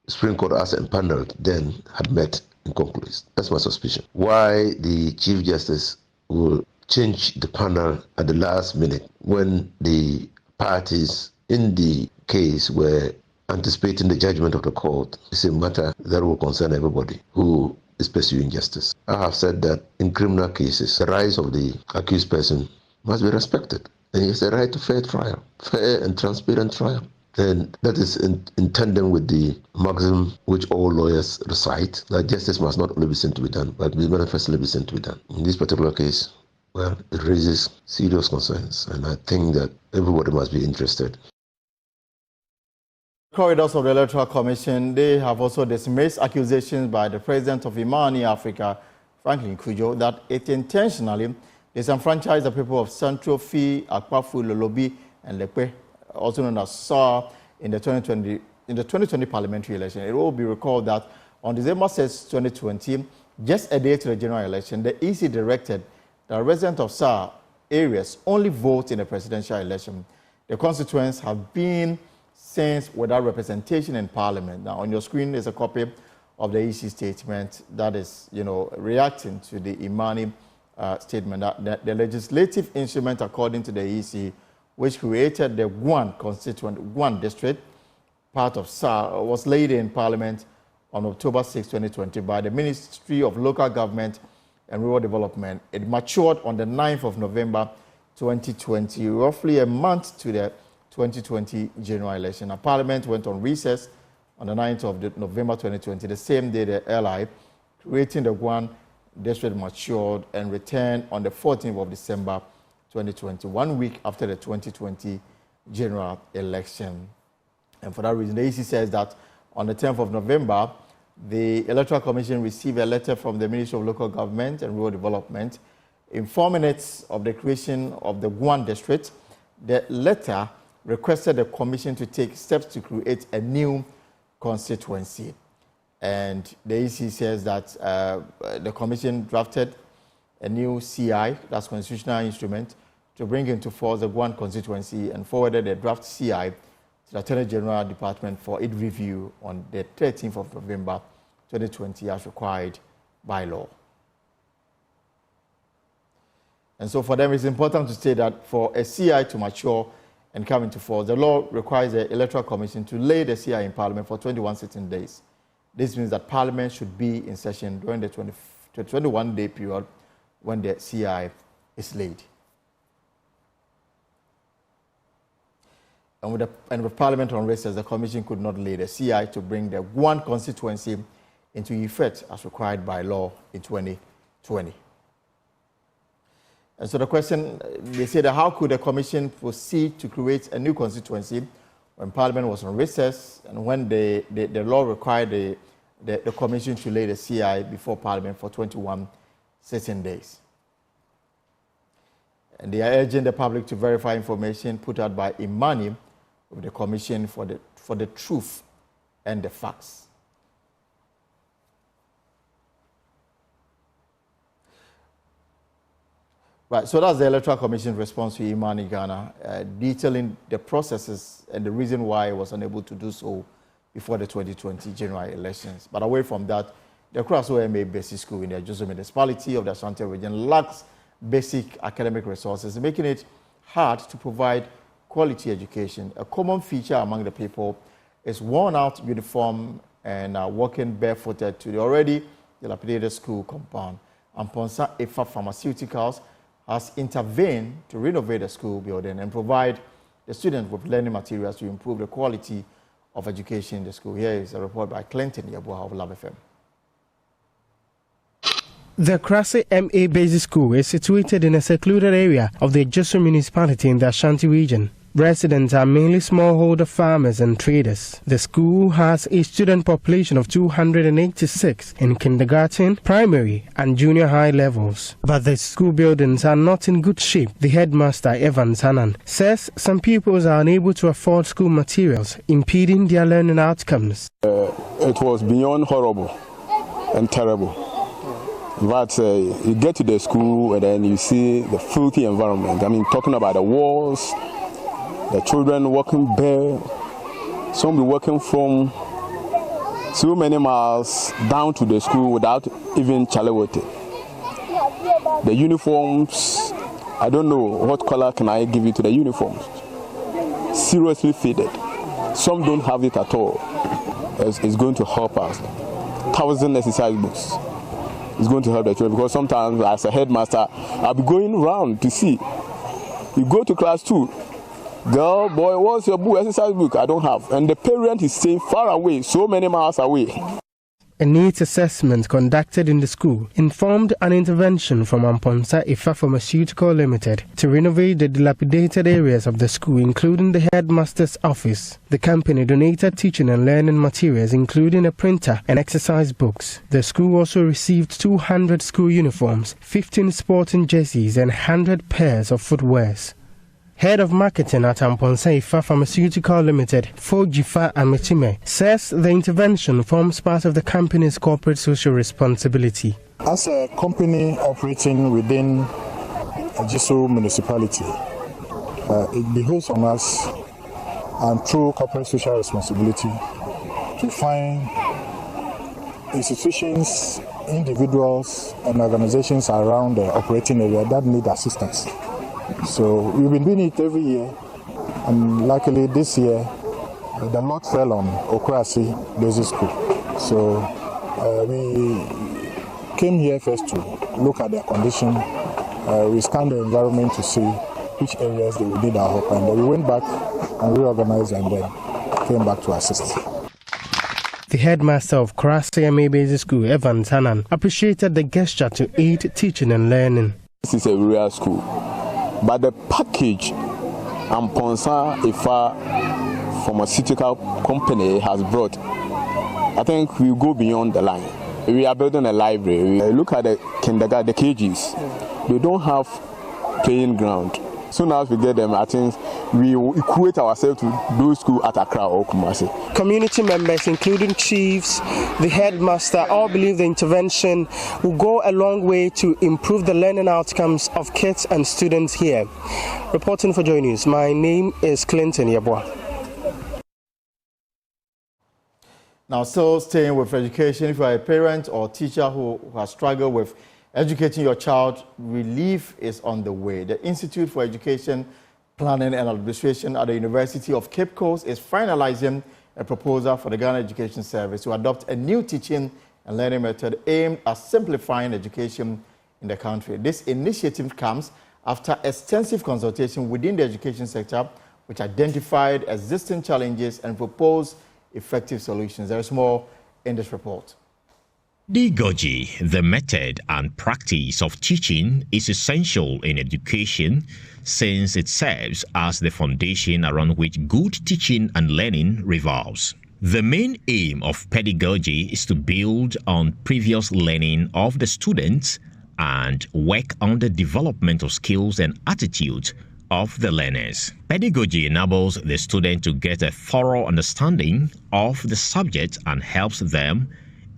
Supreme Court as empaneled then had met in conclave. That's my suspicion. Why the Chief Justice will change the panel at the last minute when the parties in the case were anticipating the judgment of the court is a matter that will concern everybody who is pursuing justice. I have said that in criminal cases, the rights of the accused person must be respected. And he has a right to fair trial, fair and transparent trial. And that is in tandem with the maxim which all lawyers recite, that justice must not only be seen to be done, but be manifestly be seen to be done. In this particular case, well, it raises serious concerns, and I think that everybody must be interested. Corridors of the Electoral Commission, they have also dismissed accusations by the president of Imani Africa, Franklin Cudjoe, that it intentionally disenfranchised the people of Central Fi, Akpafu, Lolobi, and Lekpe, also known as SAR, in the 2020 parliamentary election. It will be recalled that on December 6, 2020, just a day to the general election, the EC directed the residents of SAR areas only vote in the presidential election. The constituents have been since without representation in parliament. Now, on your screen is a copy of the EC statement that is, reacting to the Imani statement that the legislative instrument, according to the EC, which created the Guan district, part of SAR, was laid in parliament on October 6, 2020 by the Ministry of Local Government and Rural Development. It matured on the 9th of November 2020, roughly a month to the 2020 general election. A parliament went on recess on the 9th of November 2020, the same day the LI creating the Guan district matured and returned on the 14th of December 2020, 1 week after the 2020 general election. And for that reason, the EC says that on the 10th of November, the Electoral Commission received a letter from the Ministry of Local Government and Rural Development informing it of the creation of the Guan district. The letter requested the Commission to take steps to create a new constituency. And the EC says that the Commission drafted a new CI, that's constitutional instrument, to bring into force the Guan constituency and forwarded the draft CI to the Attorney General Department for its review on the 13th of November 2020 as required by law. And so for them, it's important to say that for a CI to mature and come into force, the law requires the Electoral Commission to lay the CI in Parliament for 21 sitting days. This means that Parliament should be in session during the 21-day period when the CI is laid. And with Parliament on recess, the Commission could not lay the CI to bring the Guan constituency into effect as required by law in 2020. And so the question, they say that how could the Commission proceed to create a new constituency when Parliament was on recess and when the law required the Commission to lay the CI before Parliament for 21 sitting days. And they are urging the public to verify information put out by Imani with the Commission for the truth and the facts. Right, so that's the Electoral Commission response to Imani Ghana, detailing the processes and the reason why it was unable to do so before the 2020 general elections. But away from that, the Kraso MA Basic School in the Joso municipality of the Ashanti region lacks basic academic resources, making it hard to provide quality education. A common feature among the people is worn-out uniform and walking barefooted to the already dilapidated school compound. Amponsa Ifa Pharmaceuticals has intervened to renovate the school building and provide the students with learning materials to improve the quality of education in the school. Here is a report by Clinton Yabuha of Love FM. The Krasi MA Basic School is situated in a secluded area of the Joso municipality in the Ashanti region. Residents are mainly smallholder farmers and traders. The school has a student population of 286 in kindergarten, primary and junior high levels. But the school buildings are not in good shape. The headmaster, Evan Sanan, says some pupils are unable to afford school materials, impeding their learning outcomes. It was beyond horrible and terrible. But you get to the school and then you see the filthy environment. I mean, talking about the walls, the children walking bare, some be walking from so many miles down to the school without even chalawate. The uniforms, I don't know what color can I give you to the uniforms. Seriously faded. Some don't have it at all. It's going to help us. 1,000 exercise books. It's going to help the children because sometimes as a headmaster, I'll be going around to see. You go to class 2. Girl, boy, what's your book, exercise book? I don't have. And the parent is staying far away, so many miles away. A needs assessment conducted in the school informed an intervention from Amponsa Ifa Pharmaceutical Limited to renovate the dilapidated areas of the school, including the headmaster's office. The company donated teaching and learning materials, including a printer and exercise books. The school also received 200 school uniforms, 15 sporting jerseys, and 100 pairs of footwears. Head of Marketing at Amponsa Ifa Pharmaceutical Limited, Fojifa Ametime, says the intervention forms part of the company's corporate social responsibility. As a company operating within a Joso municipality, it behoves on us and through corporate social responsibility to find institutions, individuals and organizations around the operating area that need assistance. So we've been doing it every year, and luckily this year the lot fell on Okrasi Basic School. So we came here first to look at their condition. We scanned the environment to see which areas they would need our help, and we went back and reorganized and then came back to assist. The headmaster of Krasi MA Basic School, Evan Tanan, appreciated the gesture to aid teaching and learning. This is a rural school. But the package Amponsa Ifa Pharmaceutical Company has brought, I think we go beyond the line. We are building a library. We look at the kindergarten, the KGs. They don't have playing ground. soon as we get them, I think we will equate ourselves to those schools at Accra or Kumasi. Community members, including chiefs, the headmaster, all believe the intervention will go a long way to improve the learning outcomes of kids and students here. Reporting for Joy News, my name is Clinton Yabwa. Now, still staying with education, if you are a parent or teacher who has struggled with educating your child, relief is on the way. The Institute for Education Planning and Administration at the University of Cape Coast is finalizing a proposal for the Ghana Education Service to adopt a new teaching and learning method aimed at simplifying education in the country. This initiative comes after extensive consultation within the education sector, which identified existing challenges and proposed effective solutions. There is more in this report. Pedagogy, the method and practice of teaching, is essential in education since it serves as the foundation around which good teaching and learning revolves. The main aim of pedagogy is to build on previous learning of the students and work on the development of skills and attitudes of the learners. Pedagogy enables the student to get a thorough understanding of the subject and helps them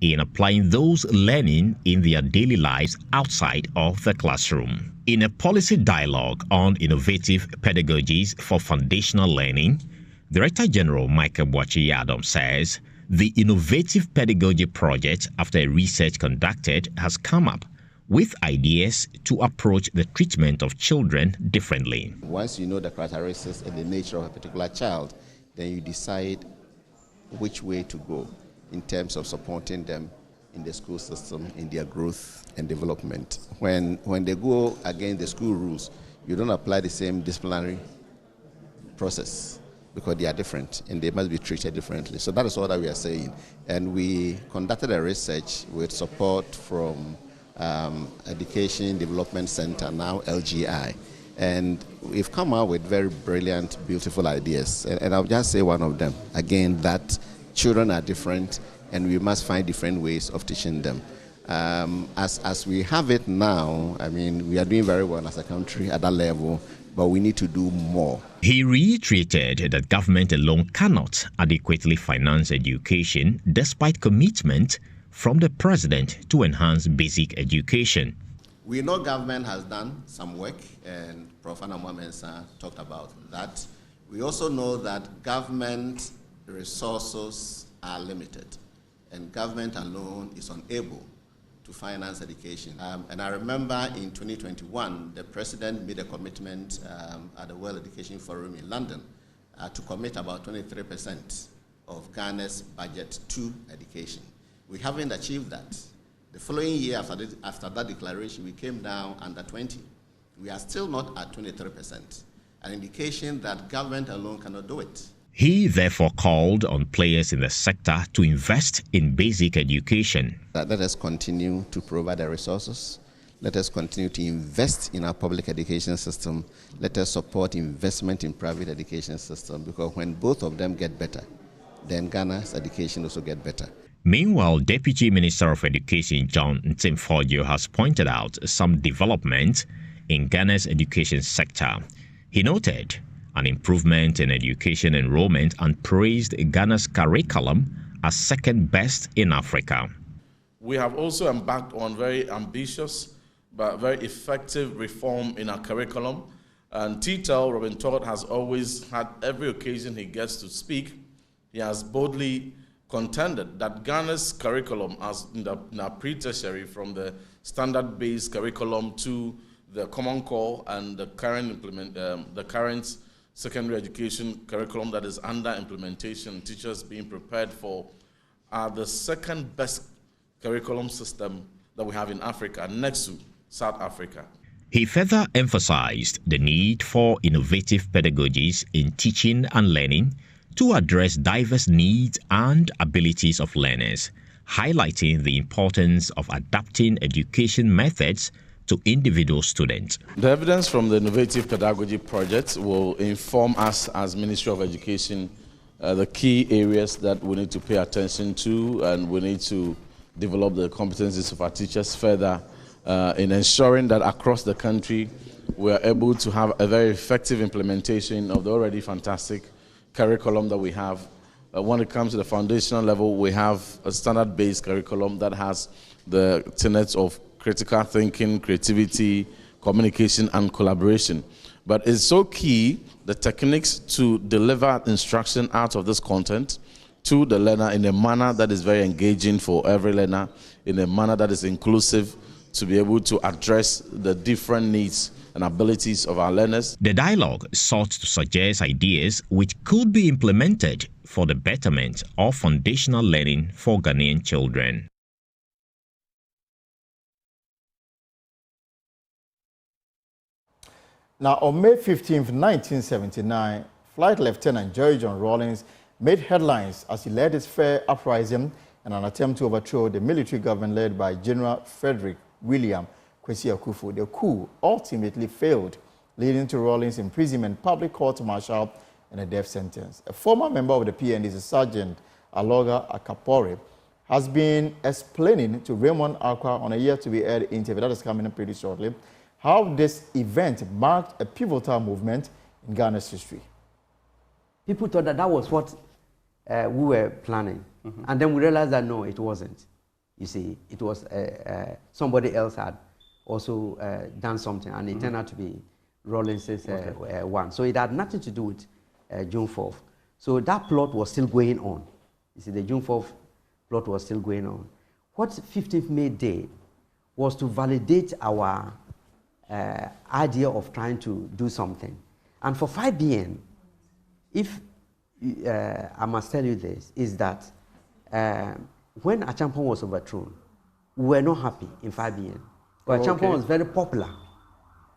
in applying those learning in their daily lives outside of the classroom. In a policy dialogue on innovative pedagogies for foundational learning, Director General Michael Boakye-Adom says the Innovative Pedagogy Project, after a research conducted, has come up with ideas to approach the treatment of children differently. Once you know the characteristics and the nature of a particular child, then you decide which way to go in terms of supporting them in the school system, in their growth and development. When they go against the school rules, you don't apply the same disciplinary process because they are different and they must be treated differently. So that is all that we are saying. And we conducted a research with support from Education Development Center, now LGI. And we've come out with very brilliant, beautiful ideas. And I'll just say one of them. Again, that children are different and we must find different ways of teaching them. As we have it now, I mean, we are doing very well as a country at that level, but we need to do more. He reiterated that government alone cannot adequately finance education despite commitment from the president to enhance basic education. We know government has done some work, and Prof. Anamwa Mensah talked about that. We also know that government resources are limited, and government alone is unable to finance education. And I remember in 2021, the president made a commitment at the World Education Forum in London to commit about 23% of Ghana's budget to education. We haven't achieved that. The following year after that declaration, we came down under 20. We are still not at 23%, an indication that government alone cannot do it. He therefore called on players in the sector to invest in basic education. Let us continue to provide the resources. Let us continue to invest in our public education system. Let us support investment in private education system, because when both of them get better, then Ghana's education also get better. Meanwhile, Deputy Minister of Education John Ntimfodjo has pointed out some developments in Ghana's education sector. He noted an improvement in education enrollment and praised Ghana's curriculum as second best in Africa. We have also embarked on very ambitious but very effective reform in our curriculum. And TTEL, Robin Todd, has always had every occasion he gets to speak. He has boldly contended that Ghana's curriculum, as in our pre-tertiary, from the standard-based curriculum to the Common Core and the current secondary education curriculum that is under implementation, teachers being prepared for, are the second best curriculum system that we have in Africa, next to South Africa. He further emphasized the need for innovative pedagogies in teaching and learning to address diverse needs and abilities of learners, highlighting the importance of adapting education methods to individual students. The evidence from the Innovative Pedagogy Project will inform us as Ministry of Education the key areas that we need to pay attention to, and we need to develop the competencies of our teachers further in ensuring that across the country we are able to have a very effective implementation of the already fantastic curriculum that we have. When it comes to the foundational level, we have a standard-based curriculum that has the tenets of critical thinking, creativity, communication, and collaboration. But it's so key, the techniques to deliver instruction out of this content to the learner in a manner that is very engaging for every learner, in a manner that is inclusive, to be able to address the different needs and abilities of our learners. The dialogue sought to suggest ideas which could be implemented for the betterment of foundational learning for Ghanaian children. Now, on May 15, 1979, Flight Lieutenant Jerry John Rawlings made headlines as he led his fair uprising in an attempt to overthrow the military government led by General Frederick William Kwesi Akufo. The coup ultimately failed, leading to Rawlings' imprisonment, public court-martial, and a death sentence. A former member of the PNDC, Sergeant Aloga Akapore, has been explaining to Raymond Akwa on a yet-to-be-aired interview that is coming up pretty shortly how this event marked a pivotal movement in Ghana's history. People thought that that was what we were planning. And then we realized that no, it wasn't. You see, it was somebody else had also done something, and it turned out to be Rawlings' one. So it had nothing to do with June 4th. So that plot was still going on. You see, the June 4th plot was still going on. What 15th May did was to validate our idea of trying to do something. And for 5BN, if I must tell you this, is that when Acheampong was overthrown, we were not happy in 5BN. But Acheampong was very popular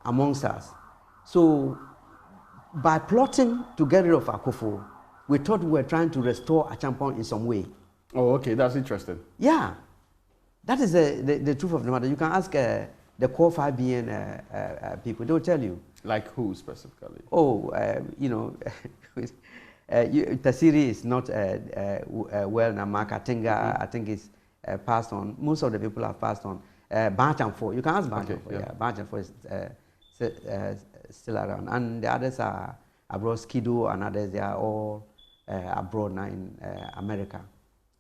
amongst us. So by plotting to get rid of Akufo, we thought we were trying to restore Acheampong in some way. Oh, okay, that's interesting. Yeah, that is the truth of the matter. You can ask the core 5BN people, they'll tell you. Like who specifically? Oh, you know, Tasiri is not well known. Mark Atinga, I think is passed on. Most of the people have passed on. Banchamfo, you can ask Banchamfo. Okay, yeah, Banchamfo is still around, and the others are abroad. Skido and others, they are all abroad now in America.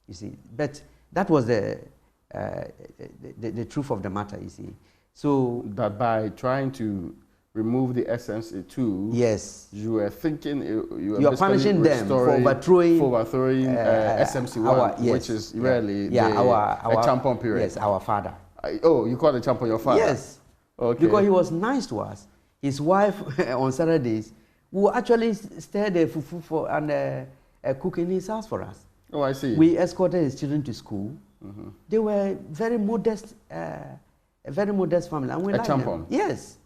You see, but that was the truth of the matter. You see, so that by trying to remove the SMC2, yes, you were thinking you are punishing them for overthrowing SMC1, yes, which is really our Acheampong period. Yes, our father. Oh, you call the Acheampong your father? Yes. Okay. Because he was nice to us. His wife on Saturdays would actually stay there and cook in his house for us. Oh, I see. We escorted his children to school. They were very modest, a very modest family, and we liked them. Yes.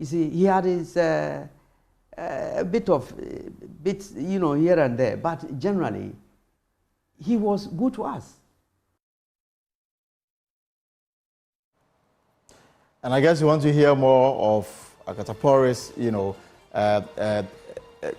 You see, he had his bits, you know, here and there, but generally, he was good to us. And I guess you want to hear more of Akatapore's,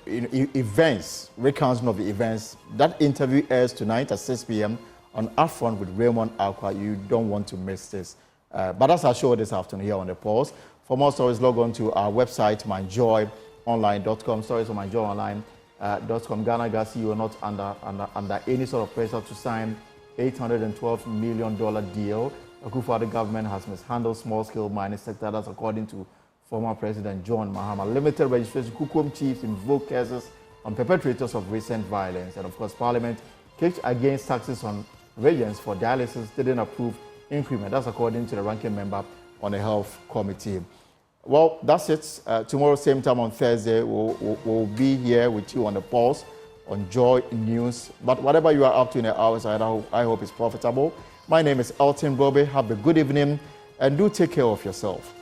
events, recounting of the events. That interview airs tonight at 6 p.m. on Upfront with Raymond Akwa. You don't want to miss this. But that's our show this afternoon here on The Pulse. For more stories, log on to our website, myjoyonline.com. Stories on myjoyonline.com. Ghana Gassi, you are not under any sort of pressure to sign $812 million deal. The Akufo-Addo government has mishandled small-scale mining sector. That's according to former President John Mahama. Limited registration Kukom chiefs invoke cases on perpetrators of recent violence. And of course, Parliament kicked against taxes on reagents for dialysis, didn't approve increment. That's according to the ranking member on the Health Committee. Well, that's it. Tomorrow, same time on Thursday, we'll be here with you on The Pulse, on Joy News. But whatever you are up to in the hours, I hope it's profitable. My name is Elton Brobe. Have a good evening and do take care of yourself.